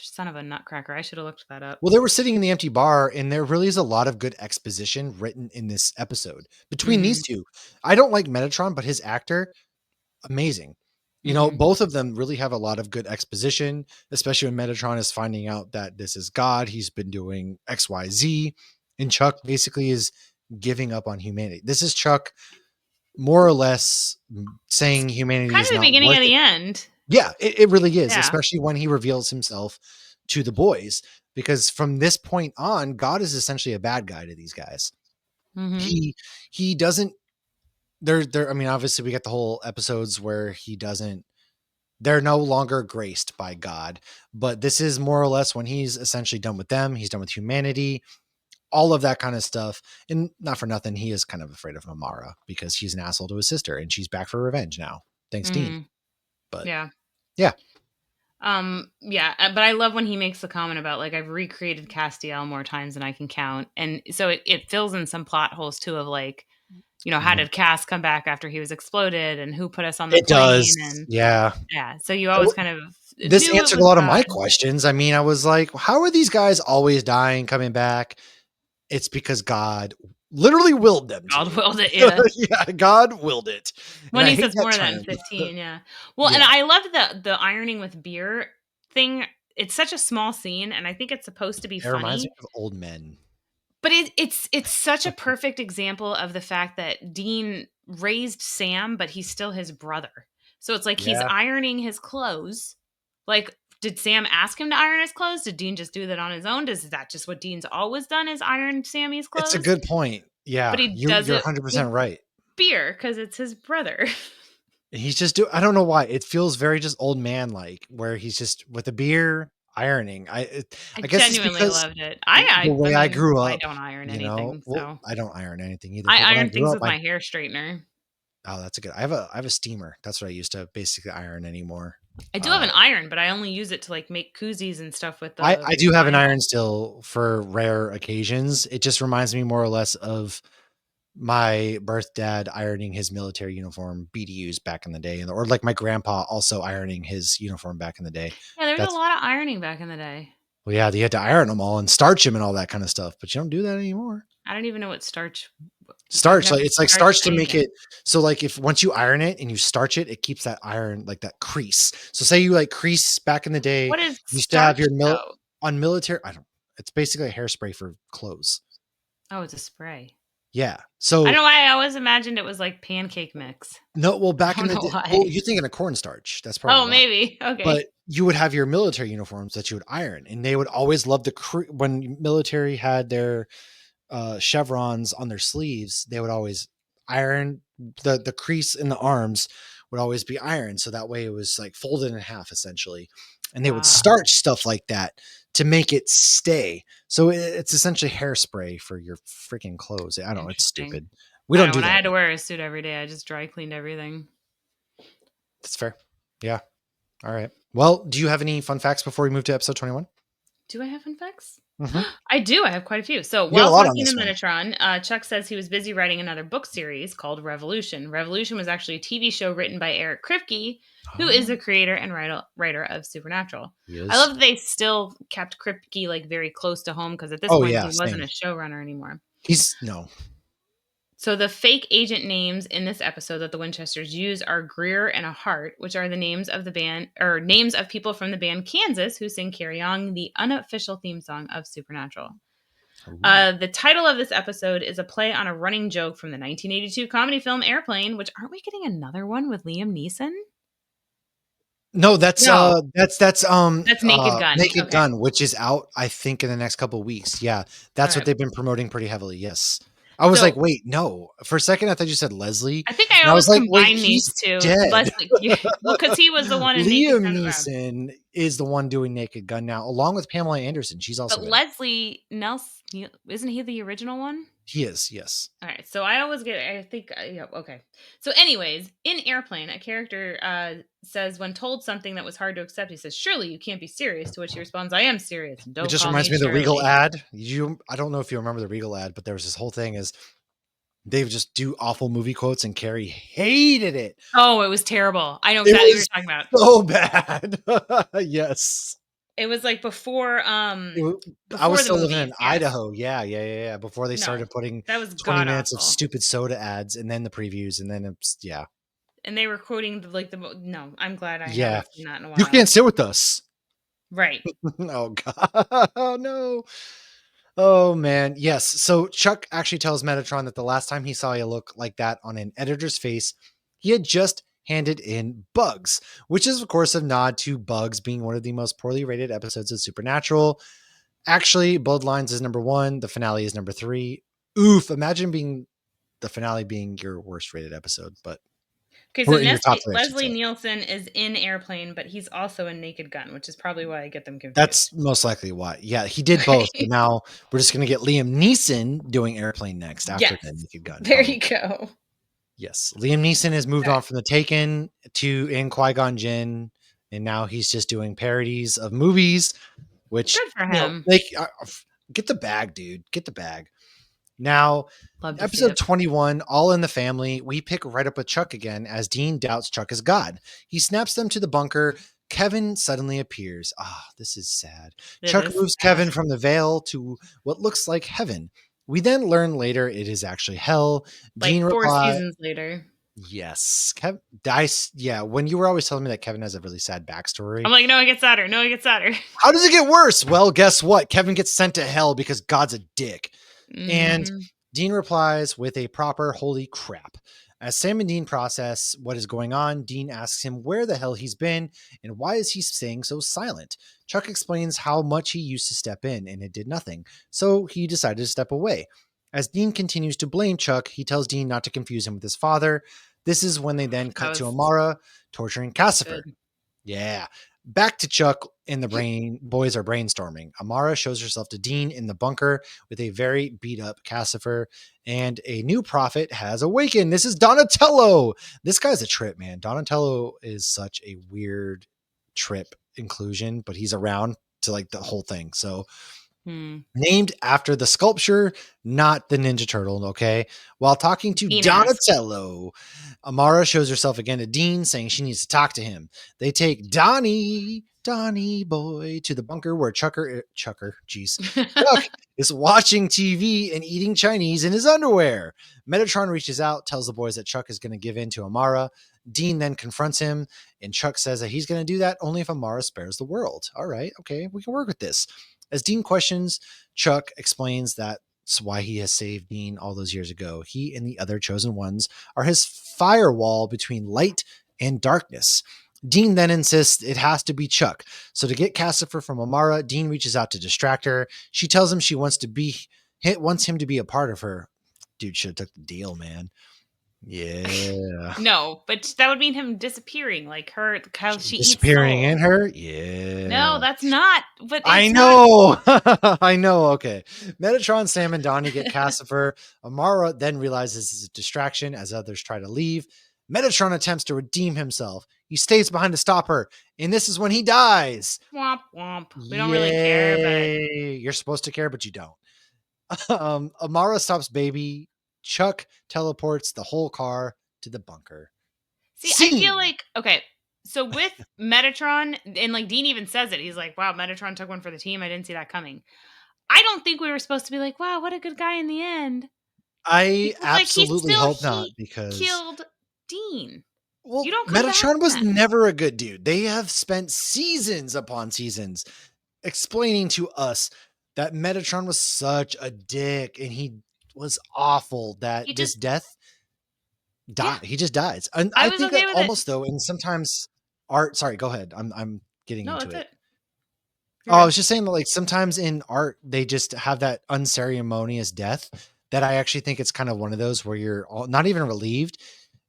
Son of a nutcracker. I should have looked that up.
Well, they were sitting in the empty bar, and there really is a lot of good exposition written in this episode between these
Mhm.
two. I don't like Metatron, but his actor, amazing.
Mhm.
Both of them really have a lot of good exposition, especially when Metatron is finding out that this is God. He's been doing XYZ, and Chuck basically is giving up on humanity. This is Chuck more or less
It's
saying humanity
kind
is
of the
not
beginning
worth
of
it.
the end.
Yeah, it really is,
Yeah.
especially when he reveals himself to the boys, because from this point on, God is essentially a bad guy to these guys.
Mhm.
He doesn't there I mean, obviously we get the whole episodes where he doesn't they're no longer graced by God, but this is more or less when he's essentially done with them, he's done with humanity, all of that kind of stuff. And not for nothing, he is kind of afraid of Amara because he's an asshole to his sister and she's back for revenge now. Thanks, Dean.
Mhm.
But
Yeah.
yeah,
Yeah, but I love when he makes the comment about like I've recreated Castiel more times than I can count. And so it fills in some plot holes too of like, how
mhm.
did Cass come back after he was exploded and who put us on the
It does.
plane and
Yeah.
yeah, so you always kind of
This
knew it
answered a
was
lot of my
God.
questions. I mean, I was like, how are these guys always dying, coming back? It's because God literally willed them
God
to.
willed it, yeah.
Yeah, God willed it. And
When
I
he
hate
says
that
more than
term.
15, yeah. Well, and
Yeah.
I love the ironing with beer thing. It's such a small scene, and I think it's supposed to be
It reminds me
funny,
of old men.
but it's such a perfect example of the fact that Dean raised Sam, but he's still his brother. So it's like he's
Yeah.
ironing his clothes. Like, did Sam ask him to iron his clothes? Did Dean just do that on his own? Is that just what Dean's always done is iron Sammy's
It's a
clothes?
good point.
But
Yeah.
he does
You're
it with
100% right.
beer because it's his brother.
He's just I don't know why. It feels very just old man like where he's just with a beer ironing.
I
I guess it's
genuinely
because
loved it.
the
I
way I
mean,
grew
I
up,
don't iron anything,
well,
so
I don't iron anything either,
I
but when I
iron
grew
things
up,
with my hair straightener.
oh, that's a good. I have a steamer. That's what I used to basically iron anymore.
I do have
Uh,
an iron, but I only use it to like make koozies and stuff with
I
the
do have an
vinyl.
iron still for rare occasions. It just reminds me more or less of my birth dad ironing his military uniform BDUs back in the day, or like my grandpa also ironing his uniform back in the day.
Yeah, there was a
That's
lot of ironing back in the day.
well, yeah, you had to iron them all and starch them and all that kind of stuff, but you don't do that anymore.
I don't even know what starch. I've
Starch,
never
like it's like
starched
starch to make
anything.
it so like if once you iron it and you starch it, it keeps that iron like that crease. So say you like crease back in the day,
What is
you used to have
starch
your
though?
on military. I don't. It's basically a hairspray for clothes.
Oh, it's a spray.
Yeah.
I
So
don't know why I always imagined it was like pancake mix.
no, well,
I
back in
don't
the
know
day, well,
why.
you're thinking of cornstarch. That's probably
Oh,
why.
maybe. Okay.
But you would have your military uniforms that you would iron, and they would always love when military had their chevrons on their sleeves. They would always iron the crease in the arms would always be iron. So that way it was like folded in half essentially. And they would
Ah,
starch stuff like that to make it stay. So it's essentially hairspray for your freaking clothes. I don't know. It's
interesting.
stupid. We
I
don't
know
do
when I
that
had to
here.
wear a suit every day, I just dry cleaned everything.
That's fair. Yeah. All right. Well, do you have any fun facts before we move to episode 21?
Do I have fun facts?
Mm-hmm.
I do. I have quite a few. So
You got a
while
lot on
talking to
this one.
Metatron, Chuck says he was busy writing another book series called Revolution. Revolution was actually a TV show written by Eric Kripke, who is
Oh,
the creator and writer of Supernatural.
he
I
is.
love that they still kept Kripke like very close to home because at this
Oh,
point
yeah.
he wasn't
Same.
a showrunner anymore.
He's no.
So the fake agent names in this episode that the Winchesters use are Greer and a Hart, which are the names of the band or names of people from the band Kansas who sing "Carry On," the unofficial theme song of Supernatural.
Ooh.
The title of this episode is a play on a running joke from the 1982 comedy film Airplane. Which aren't we getting another one with Liam Neeson?
No, that's
No, that's Naked Gun.
Naked
Okay,
Gun, which is out, I think, in the next couple of weeks. Yeah, that's what
okay.
they've been promoting pretty heavily. Yes. I was like,
So
wait, no. For a second, I thought you said Leslie.
I think I
And I was
always
like, wait,
combine these
he's
two.
dead.
Leslie, well, because he was the one in Naked
Liam
Gun.
Neeson is the one doing Naked Gun now, along with Pamela Anderson. She's also
But
in it.
Leslie Nelson, isn't he the original one?
He is, yes.
All right, so I always get. I think, yeah, okay. So, anyways, in Airplane, a character says, when told something that was hard to accept, he says, "Surely you can't be serious." To which he responds, "I am serious, and
It
don't
just
call
reminds
me
me of the Regal
Shirley."
ad. I don't know if you remember the Regal ad, but there was this whole thing is they would just do awful movie quotes, and Carrie hated it.
Oh, it was terrible. I know
It
exactly what you're
was
talking about.
so bad. Yes.
It was like before,
It wa I was
before the
still living
movies.
in
Yes.
Idaho. Yeah, yeah, yeah, yeah, before they
No,
started putting
that was
20
god
minutes of
awful.
stupid soda ads and then the previews and then it's yeah.
And they were quoting no. I'm glad I
Yeah.
haven't seen that in a
"You
while.
can't sit with us."
Right.
Oh god. Oh, no. Oh, man. Yes. So Chuck actually tells Metatron that the last time he saw a look like that on an editor's face, he had just handed in Bugs, which is, of course, a nod to Bugs being one of the most poorly rated episodes of Supernatural. Actually, Bloodlines is number one. The finale is number three. Oof. Imagine being the finale being your worst rated episode, but
Okay, so
or in your top three, I should
Leslie
say.
Nielsen is in Airplane, but he's also in Naked Gun, which is probably why I get them confused.
That's most likely why. Yeah, he did both, but
Okay.
now we're just going to get Liam Neeson doing Airplane next after the
Yes.
Naked Gun,
There
probably.
you go.
Yes, Liam Neeson has moved
Okay.
on from The Taken to in Qui-Gon Jinn, and now he's just doing parodies of movies, which
Good for him.
like get the bag, dude, get the bag. Now,
Love to see
episode
it.
21, All in the Family, we pick right up with Chuck again as Dean doubts Chuck is God. He snaps them to the bunker. Kevin suddenly appears. Ah, this is sad.
It
Chuck
is
moves
sad.
Kevin from the veil to what looks like heaven. We then learn later it is actually hell.
Like
Dean
4
replies,
seasons later.
yes. Kevin dice. Yeah, when you were always telling me that Kevin has a really sad backstory.
I'm like, no, it gets sadder. No, it gets sadder.
How does it get worse? Well, guess what? Kevin gets sent to hell because God's a dick. And
Mhm.
Dean replies with a proper holy crap. As Sam and Dean process what is going on, Dean asks him where the hell he's been and why is he staying so silent. Chuck explains how much he used to step in and it did nothing, so he decided to step away. As Dean continues to blame Chuck, he tells Dean not to confuse him with his father. This is when they then
That
cut to
was
Amara torturing
good.
Cassifer. Yeah. Back to Chuck and the brain boys are brainstorming. Amara shows herself to Dean in the bunker with a very beat up Cassifer, and a new prophet has awakened. This is Donatello. This guy's a trip, man. Donatello is such a weird trip inclusion, but he's around to like the whole thing. So
Hmm.
named after the sculpture, not the Ninja Turtle, okay? While talking to
Dean asked.
Donatello, Amara shows herself again to Dean, saying she needs to talk to him. They take Donnie boy, to the bunker where Chuck is watching TV and eating Chinese in his underwear. Metatron reaches out, tells the boys that Chuck is going to give in to Amara. Dean then confronts him, and Chuck says that he's going to do that only if Amara spares the world. All right, okay, we can work with this. As Dean questions, Chuck explains that's why he has saved Dean all those years ago. He and the other chosen ones are his firewall between light and darkness. Dean then insists it has to be Chuck. So to get Cassifer from Amara, Dean reaches out to distract her. She tells him she wants him to be a part of her. Dude should have took the deal, man. Yeah.
No, but that would mean him disappearing, like her how she eats
Disappearing in
souls.
her? Yeah.
No, that's not but
I
it's not
know. I know. Okay. Metatron, Sam, and Donnie get Cassifer. Amara then realizes it's a distraction as others try to leave. Metatron attempts to redeem himself. He stays behind to stop her, and this is when he dies.
womp womp. We don't really care, but
Yay. You're supposed to care, but you don't. Amara stops baby. Chuck teleports the whole car to the bunker.
see, I feel
Scene.
like okay, so with Metatron, and like Dean even says it, he's like, "Wow, Metatron took one for the team. I didn't see that coming." I don't think we were supposed to be like, "Wow, what a good guy in the end,"
I
because like
absolutely hope not because
killed Dean. You
well,
don't come back
Metatron
from
was
that.
never a good dude. They have spent seasons upon seasons explaining to us that Metatron was such a dick and he was awful
He
that this
just
death
yeah,
die he just dies. And
I
I
was
think that
okay with it.
almost though, and sometimes art sorry, go ahead. I'm getting
No,
into
that's
it.
it. You're
Oh, I
good.
was just saying that like sometimes in art they just have that unceremonious death that I actually think it's kind of one of those where you're all, not even relieved.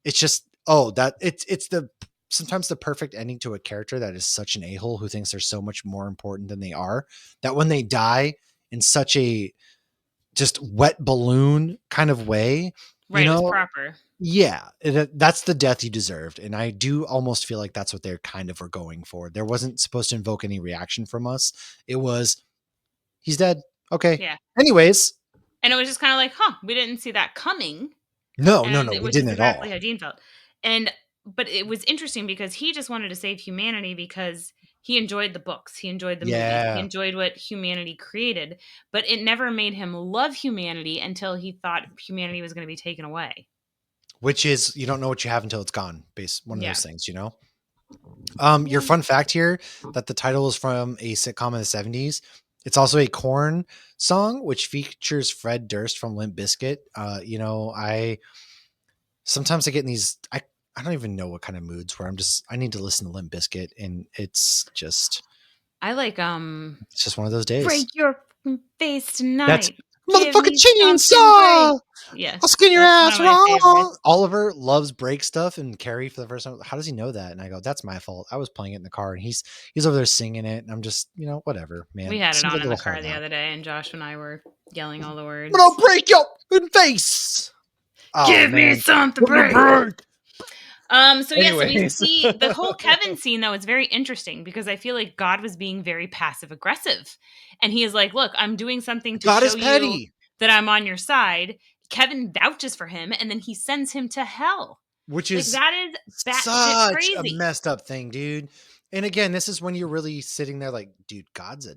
It's just oh that it's the sometimes the perfect ending to a character that is such an a-hole who thinks they're so much more important than they are that when they die in such a just wet balloon kind of way, you
Right, it was
know,
proper.
yeah, that's the death you deserved, and I do almost feel like that's what they're kind of were going for. There wasn't supposed to invoke any reaction from us. It was, "He's dead. Okay.
Yeah.
Anyways."
And it was just kind of like, huh, we didn't see that coming.
No, no,
And
no, we
which is
didn't at
exactly
all.
how Dean felt. And but it was interesting because he just wanted to save humanity because he enjoyed the books, he enjoyed the movies, he
Yeah,
enjoyed what humanity created, but it never made him love humanity until he thought humanity was going to be taken away.
which is you don't know what you have until it's gone, base one of
Yeah.
those things, you know? Your
Yeah.
fun fact here that the title is from a sitcom in the 70s. It's also a Korn song, which features Fred Durst from Limp Bizkit. I sometimes I get in these I don't even know what kind of moods where I need to listen to Limp Bizkit and
I like
it's just one of those days.
break your face
That's
tonight. Give
motherfucking
me something break.
chainsaw. I'll
Yes,
skin your
that's one of
ass
my
raw.
favorites.
Oliver loves break stuff, and Carrie for the first time. How does he know that? And I go, that's my fault. I was playing it in the car, and he's over there singing it, and I'm just whatever,
We
man.
had it
Seems
on
like a
in the
little hard
car the
now.
other day, and Josh and I were yelling all the
But I'll
words.
break your face. Oh
Give me
man,
something
give me a
break.
break.
So yeah, so we
Anyways,
see the whole Kevin scene though is very interesting because I feel like God was being very passive aggressive. And he is like, "Look, I'm doing something to
God is
show you
petty,
that I'm on your side." Kevin vouches for him and then he sends him to hell.
which
Like
is
that is batshit
such a
crazy.
messed up thing, dude. And again, this is when you're really sitting there like, dude, God's a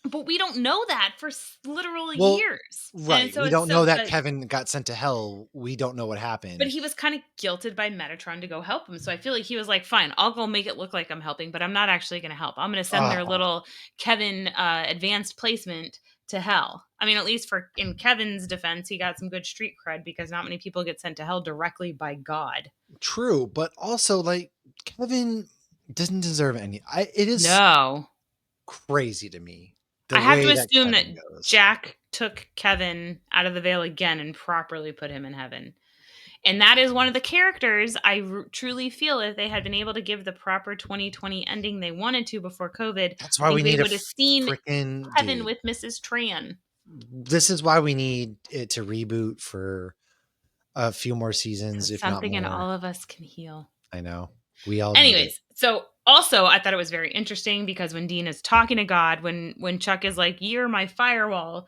But we don't know that for literal
well,
years. And
right.
so
We
it's
don't know
so
that
but
Kevin got sent to hell. We don't know what
But
happened.
he was kind of guilted by Metatron to go help him. So I feel like he was like, fine, I'll go make it look like I'm helping, but I'm not actually going to help. I'm going to send their
Oh,
little Kevin advanced placement to hell. I mean, at least for in Kevin's defense, he got some good street cred because not many people get sent to hell directly by God.
true. But also, like, Kevin doesn't deserve any. It is
No.
crazy to me the
I have to
way that
assume that
Kevin goes.
Jack took Kevin out of the veil again and properly put him in heaven. And that is one of the characters truly feel if they had been able to give the proper 2020 ending they wanted to before COVID,
That's
I
why we
think we
need a
would have seen
freaking
Heaven
dude.
with Mrs. Tran.
This is why we need it to reboot for a few more seasons,
Because
if not
something in
more.
all of us can heal.
I know we all need it.
Anyways, so also I thought it was very interesting because when Dean is talking to God, when Chuck is like, "You're my firewall,"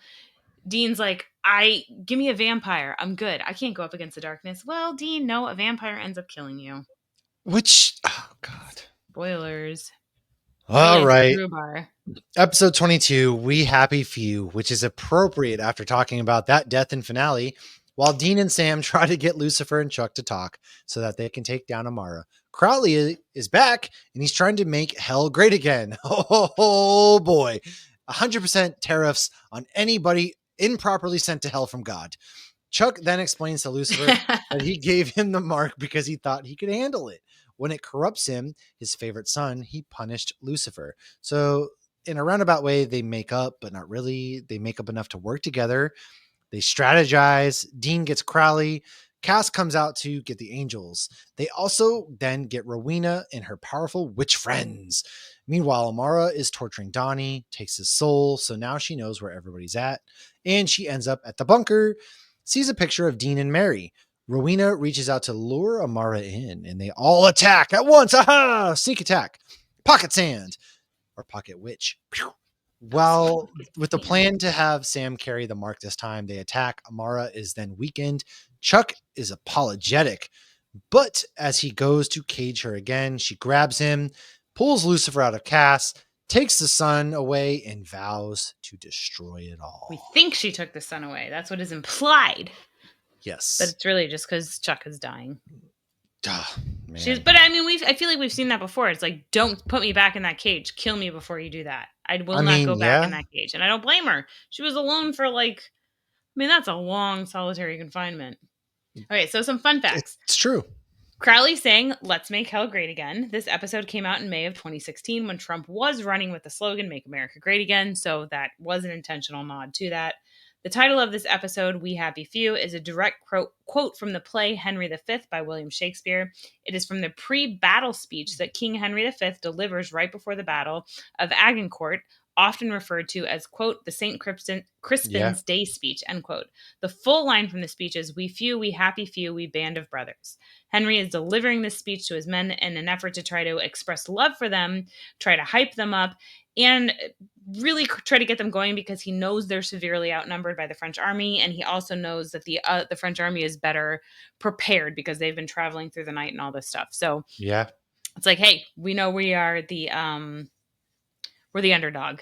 Dean's like, "I give me a vampire. I'm good. I can't go up against the darkness." Well, Dean, no, a vampire ends up killing you.
Which, oh God.
Spoilers.
All
Really, it's a
right.
rhubarb.
Episode 22, We Happy Few, which is appropriate after talking about that death in finale, while Dean and Sam try to get Lucifer and Chuck to talk so that they can take down Amara. Crowley is back and he's trying to make hell great again. Oh boy. 100% tariffs on anybody improperly sent to hell from God. Chuck then explains to Lucifer that he gave him the mark because he thought he could handle it. When it corrupts him, his favorite son, he punished Lucifer. So, in a roundabout way, they make up, but not really. They make up enough to work together. They strategize. Dean gets Crowley. Cass comes out to get the angels. They also then get Rowena and her powerful witch friends. Meanwhile, Amara is torturing Donnie, takes his soul, so now she knows where everybody's at. And she ends up at the bunker, sees a picture of Dean and Mary. Rowena reaches out to lure Amara in, and they all attack at once. Aha! Sneak attack. Pocket sand. Or pocket witch.
That was fun.
Well, with the plan to have Sam carry the mark this time, they attack. Amara is then weakened. Chuck is apologetic, but as he goes to cage her again, she grabs him, pulls Lucifer out of Cass, takes the sun away, and vows to destroy it
We
all.
think she took the son away. That's what is implied. But
Yes.
it's really just because Chuck is dying.
Man.
But I mean, I feel like we've seen that before. It's like, don't put me back in that cage. Kill me before you do that. I will not go back in
Yeah,
that cage. And I don't blame her. She was alone for like, I mean, that's a long solitary confinement. Okay, so some fun facts.
it's true.
Crowley sang "Let's Make Hell Great Again." This episode came out in May of 2016 when Trump was running with the slogan "Make America Great Again," so that was an intentional nod to that. The title of this episode, "We Happy Few," is a direct quote from the play Henry V by William Shakespeare. It is from the pre-battle speech that King Henry V delivers right before the Battle of Agincourt, often referred to as, quote, the St.
Yeah.
Crispin's Day speech, end quote. The full line from the speech is, "We few, we happy few, we band of brothers." Henry is delivering this speech to his men in an effort to try to express love for them, try to hype them up, and really try to get them going because he knows they're severely outnumbered by the French army, and he also knows that the French army is better prepared because they've been traveling through the night and all this stuff. So
Yeah.
it's like, hey, we know we're the underdog.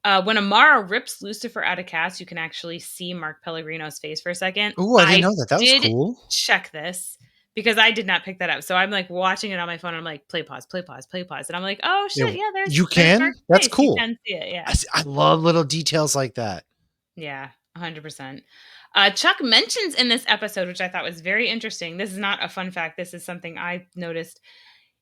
When Amara rips Lucifer out of Cass, you can actually see Mark Pellegrino's face for a second.
Oh, I didn't
I
know that. That was
did
cool.
check this because I did not pick that up. So I'm like watching it on my phone. And I'm like, play pause, play pause, play pause. And I'm like, oh
Yeah,
shit, yeah,
you
there's
can?
Mark's
That's
face. You
cool.
can see it, yeah.
I love little details like that.
Yeah, 100%. Chuck mentions in this episode, which I thought was very interesting. This is not a fun fact. This is something I noticed.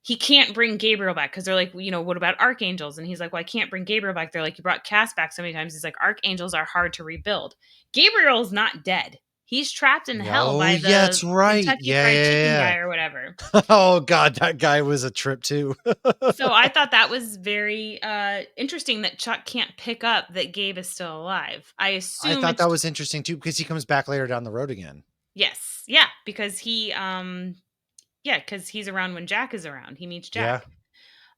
He can't bring Gabriel back because they're like, what about archangels? And he's like, well, I can't bring Gabriel back. They're like, you brought Cass back so many times. He's like, archangels are hard to rebuild. Gabriel's not dead. He's trapped in hell
Oh,
by
yeah,
the
that's right.
Kentucky
Yeah,
Fried Chicken
yeah,
guy or whatever.
yeah. Oh, God, that guy was a trip, too.
So I thought that was very interesting that Chuck can't pick up that Gabe is still alive. I
I
assume
thought that
it's
was interesting, too, because he comes back later down the road again.
yes. Yeah, because because he's around when Jack is around. He meets
Yeah,
Jack.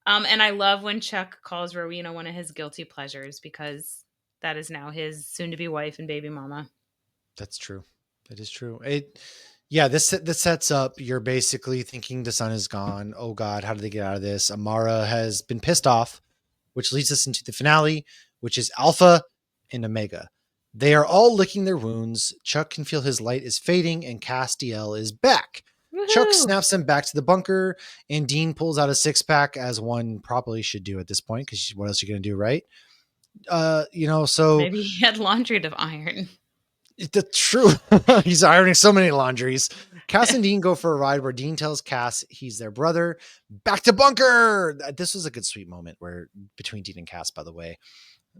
And I love when Chuck calls Rowena one of his guilty pleasures because that is now his soon-to-be wife and baby mama.
that's true. That is true. Yeah, this sets up. You're basically thinking the sun is gone. Oh God, how did they get out of this? Amara has been pissed off, which leads us into the finale, which is Alpha and Omega. They are all licking their wounds. Chuck can feel his light is fading, and Castiel is back. Chuck
Woohoo!
snaps them back to the bunker, and Dean pulls out a six-pack, as one probably should do at this point, because what else are you going to do, right? So
Maybe he had laundry to iron.
that's true. He's ironing so many laundries. Cass and Dean go for a ride where Dean tells Cass he's their brother. Back to bunker. This was a good sweet moment where between Dean and Cass, by the way.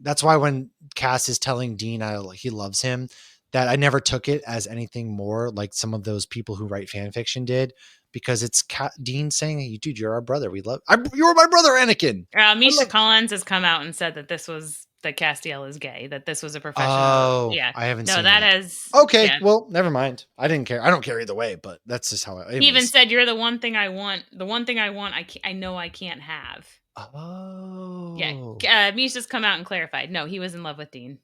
That's why when Cass is telling Dean he loves him, that I never took it as anything more like some of those people who write fan fiction did, because it's Dean saying, "Hey, dude, you're our brother. You're my brother, Anakin."
Misha Collins has come out and said that that Castiel is gay, that this was a professional.
Oh,
Yeah.
I haven't
No,
seen
that
that.
has.
Okay,
Yeah.
well, never mind. I didn't care. I don't care either way, but that's just how
He even said, "You're the one thing I want. The one thing I want, I know I can't have."
Oh.
Yeah. Misha's come out and clarified. No, he was in love with Dean.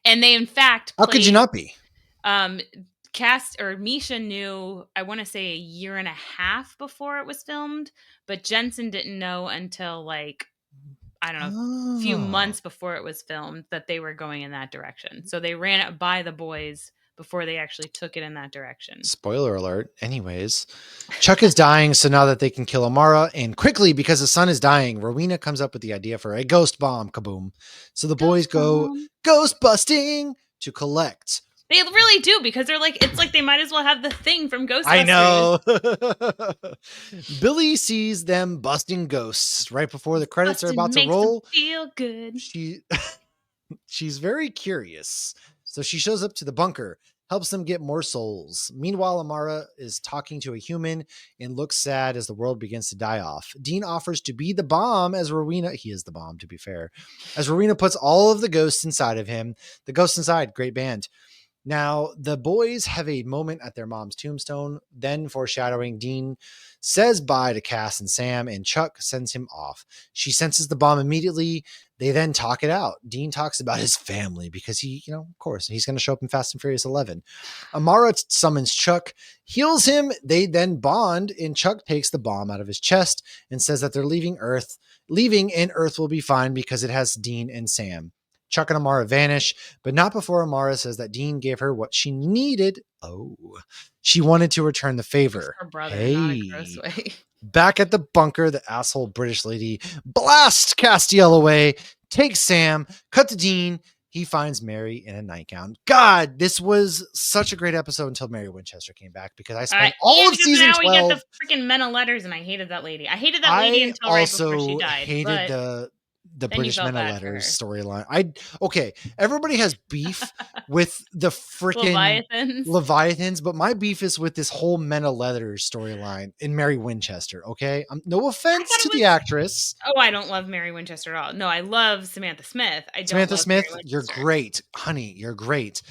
And they, in fact,
How could you
played.
not be?
Misha knew, I want to say a year and a half before it was filmed, but Jensen didn't know until like, I don't know, a few
Oh.
months before it was filmed that they were going in that direction. So they ran it by the boys before they actually took it in that direction.
Spoiler alert. Anyways, Chuck is dying, so now that they can kill Amara, and quickly, because the sun is dying, Rowena comes up with the idea for a ghost bomb. Kaboom. So the boys go ghost busting to collect.
They really do, because they're like, it's like they might as well have the thing from Ghostbusters.
I know. Billy sees them busting ghosts right before the credits are about to roll.
Feel good.
She's very curious. So she shows up to the bunker, helps them get more souls. Meanwhile, Amara is talking to a human and looks sad as the world begins to die off. Dean offers to be the bomb as Rowena, he is the bomb to be fair, as Rowena puts all of the ghosts inside of him. The Ghosts Inside, great band. Now, the boys have a moment at their mom's tombstone, then foreshadowing, Dean says bye to Cass and Sam, and Chuck sends him off. She senses the bomb immediately. They then talk it out. Dean talks about his family because he, of course, he's going to show up in Fast and Furious 11. Amara summons Chuck, heals him. They then bond, and Chuck takes the bomb out of his chest and says that they're leaving, and Earth will be fine because it has Dean and Sam. Chuck and Amara vanish, but not before Amara says that Dean gave her what she needed. Oh, she wanted to return the favor.
Her brother, not a gross
Hey,
way.
back at the bunker, the asshole British lady blasts Castiel away, takes Sam, cut to Dean. He finds Mary in a nightgown. God, this was such a great episode until Mary Winchester came back because I spent
Yeah,
all of
because
season
now we get
12.
the freaking men of letters, and I hated that lady. I hated that lady
I
until right before she
also
died,
hated
but
the
then you
British
felt
Men of
bad for
Letters
her.
storyline. Okay, everybody has beef with the freaking
Leviathans.
Leviathans, but my beef is with this whole Men of Letters storyline in Mary Winchester. Okay, no
I
offense
thought it
to
was.
the actress
Oh, I don't love Mary Winchester at all. No, I love Samantha Smith. I don't
Samantha
love Mary
Smith. You're
Winchester.
great, honey. You're great.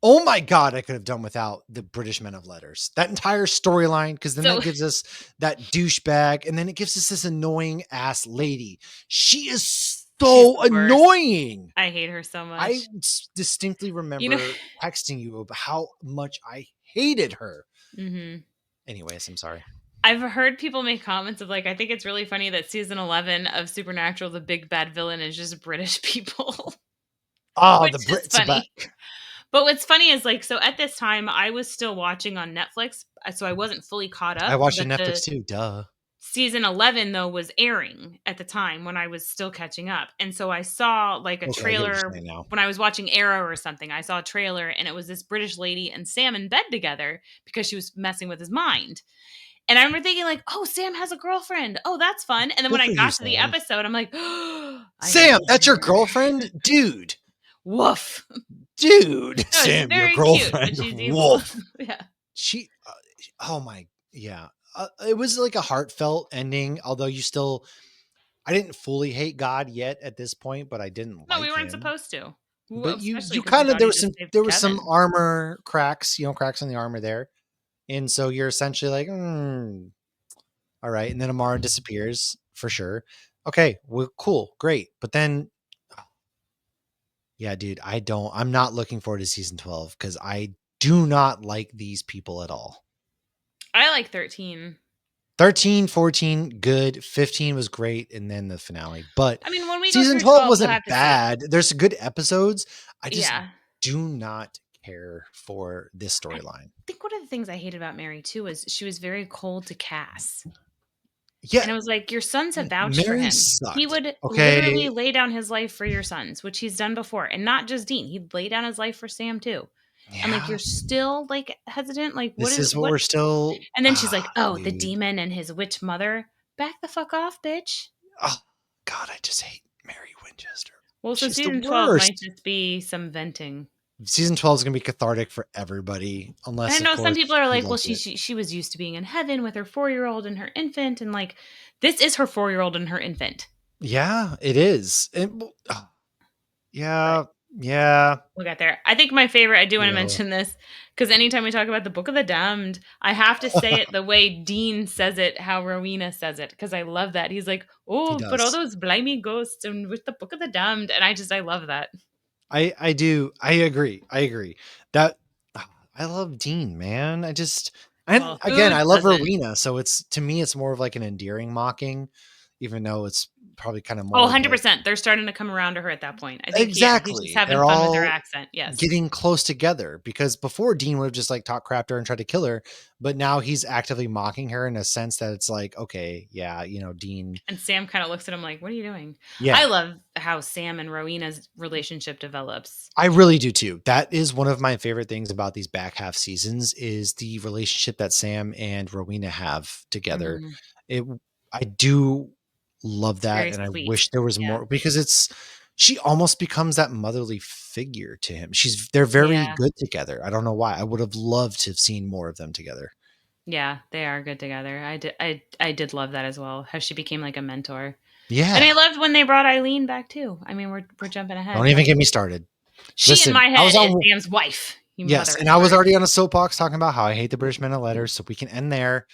Oh my God, I could have done without the British Men of Letters. That entire storyline, because then
So
that gives us that douchebag, and then it gives us this annoying ass lady. She is
she's
so
the worst.
annoying.
I hate her so
I
much.
distinctly
You know.
remember texting you about how much I hated her.
hmm
Anyways, I'm sorry.
I've heard people make comments of like, I think it's really funny that season 11 of Supernatural, the big bad villain is just British people,
Oh, the
which is
Brits are
funny.
back.
But what's funny is like, so at this time, I was still watching on Netflix, so I wasn't fully caught
I
up.
watched it
But
on
the
Netflix too. Duh.
season 11 though was airing at the time when I was still catching up, and so I saw like a
Okay, I get what you're
trailer
saying now.
when I was watching Arrow or something. I saw a trailer, and it was this British lady and Sam in bed together because she was messing with his mind. And I remember thinking like, "Oh, Sam has a girlfriend. Oh, that's fun." And then when
Good
I
for you,
got to the
Sam.
episode, I'm like, "Oh, I
Sam,
hate
that's your
her."
girlfriend? Dude.
Woof.
Dude.
No, she's
Sam, your
very cute, but
girlfriend.
she's evil.
Wolf.
Yeah.
She oh my yeah, it was like a heartfelt ending, although I didn't fully hate God yet at this point, but I didn't
No, we
like
weren't
him.
supposed to.
But
Especially
you
because we
kind of
thought he just
there
saved
was some
Kevin.
armor cracks, cracks in the armor there, and so you're essentially like, all right, and then Amara disappears for sure. Okay, well, cool, great, but then, yeah, dude, I'm not looking forward to season 12 because I do not like these people at all.
I like 13.
13, 14, good. 15 was great. And then the finale. But
I mean, when we go
season
through
12
12, we'll
wasn't
have to see.
bad. There's good episodes. I just
Yeah.
do not care for this
I
storyline.
think one of the things I hated about Mary too was she was very cold to Cass.
Yeah,
And I was like, your sons have vouched for
Mary
him. He
sucked.
would literally
Okay.
lay down his life for your sons, which he's done before. And not just Dean. He'd lay down his life for Sam too. And like
Yeah.
you're still like hesitant. Like
This is what
what
we're still.
and then she's like, oh, the
Dude.
demon and his witch mother. Back the fuck off, bitch.
Oh, God, I just hate Mary Winchester.
Well, so
She's the
season 12 might
worst.
just be some venting.
Season 12 is going to be cathartic for everybody,
And I
unless, of
know some
course,
people are
you
like, well,
like it.
she was used to being in heaven with her 4-year-old and her infant, and like this is her 4-year-old and her infant.
Yeah, it is.
But
Yeah, yeah.
we'll get there. I think my favorite, I do want to
Yeah.
mention this because anytime we talk about the Book of the Damned, I have to say it the way Dean says it, how Rowena says it, because I love that. He's like,
He
oh, but all
does.
those blimey ghosts and with the Book of the Damned. And I love that.
I do. I agree. I agree. That I love Dean, man. And
Well,
again,
who
I love
doesn't?
Rowena, so it's to me it's more of like an endearing mocking, even though it's probably kind of
Oh,
more of like
100%. They're starting to come around to her at that point. I think, yeah, he's just
exactly.
having
They're
fun with her
all
accent. Yes.
getting close together because before Dean would have just like talked crap to her and tried to kill her, but now he's actively mocking her in a sense that it's like, okay, yeah, Dean.
And Sam kind of looks at him like, "What are you doing?" I
Yeah,
love how Sam and Rowena's relationship develops.
I really do too. That is one of my favorite things about these back half seasons is the relationship that Sam and Rowena have together.
Mhm.
It I do love
It's
that
very
and I
sweet.
wish there was
Yeah.
more because it's She almost becomes that motherly figure to him. They're very
Yeah.
good together. I don't know why. I would have loved to have seen more of them together.
Yeah, they are good together. I did love that as well, how she became like a mentor. And I
Yeah.
loved when they brought Eileen back too. I mean, we're jumping
Don't
ahead,
even
but
get me started.
she in
Listen,
my
I was
head is
on
Sam's wife, you
yes,
mother
and I was
effers.
already on a soapbox talking about how I hate the British Men of Letters, so we can end there.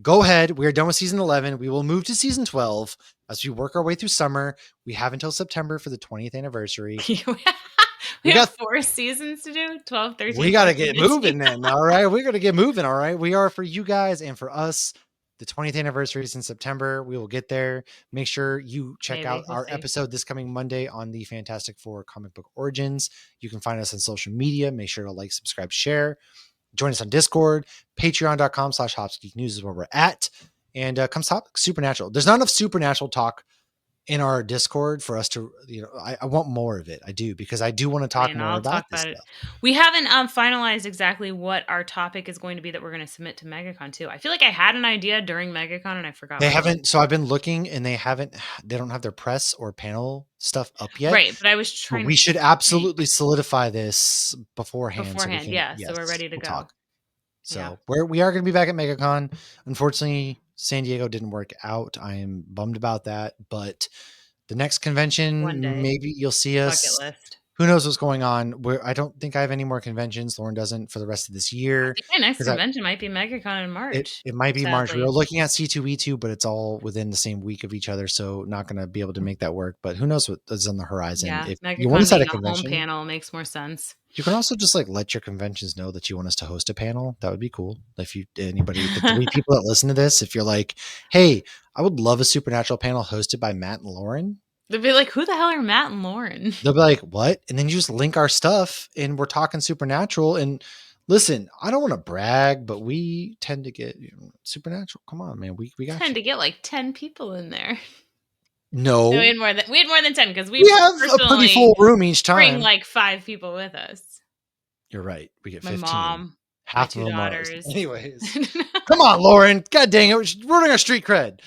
Go ahead. We are done with season 11. We will move to season 12 as we work our way through summer. We have until September for the 20th anniversary.
We
We
have
got
4 seasons to do, 12,
we
13,
got to
14,
get
15.
moving then. All right. We're going to get moving. All right. We are for you guys and for us. The 20th anniversary is in September. We will get there. Make sure you check out
Maybe, we'll
our
see.
episode this coming Monday on the Fantastic Four comic book origins. You can find us on social media. Make sure to like, subscribe, share. Join us on Discord. Patreon.com/HopsGeekNews is where we're at. And come talk Supernatural. There's not enough Supernatural talk in our Discord for us to, I want more of it. I do, because I do want to
I
talk
mean,
more
I'll
about
talk
this
about it.
stuff.
We haven't, finalized exactly what our topic is going to be that we're gonna submit to MegaCon too. I feel like I had an idea during MegaCon and I forgot
They
what it was.
haven't, so I've been looking and they don't have their press or panel stuff up yet.
Right, but I was
But
trying
we
to
should
think
absolutely solidify this beforehand so we
beforehand.
can,
Yeah, so we're
yes,
ready to
we'll
go.
talk.
Yeah,
So we are going to be back at MegaCon. Unfortunately, San Diego didn't work out. I am bummed about that, but the next
one
convention,
day.
maybe you'll see
Bucket
us.
list.
Who knows what's going on? I don't think I have any more conventions. Lauren doesn't for the rest of this
I
year
think my next
because
convention might be MegaCon in
it
March,
it might be March. We were
sadly.
looking at C2E2, but it's all within the same week of each other, so not going to be able to make that work. But who knows what is on the horizon?
Yeah,
If you want
MegaCon
us at a
being a home
convention,
panel makes more sense.
you can also just like let your conventions know that you want us to host a panel. That would be cool. If you anybody, the 3 people that listen to this, if you're like, hey, I would love a Supernatural panel hosted by Matt and Lauren,
They'd be like, "Who the hell are Matt and Lauren?"
they'll be like, what? And then you just link our stuff and we're talking Supernatural. And listen, I don't want to brag, but we tend to get Supernatural. Come on, man. We got
Tend
you.
to get like 10 people in there. No,
No,
we had more than 10 because
we
we
have a pretty
personally
full room each
bring
time.
like 5 people with us.
You're right. We get
My
15.
mom, my
Half of
2
them are ours.
daughters.
Anyways, come on, Lauren. God dang it. We're ruining our street cred.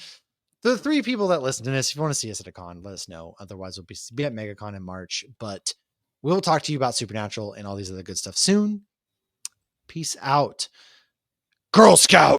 The 3 people that listen to this, if you want to see us at a con, let us know. Otherwise, we'll be at MegaCon in March. But we'll talk to you about Supernatural and all these other good stuff soon. Peace out. Girl Scout.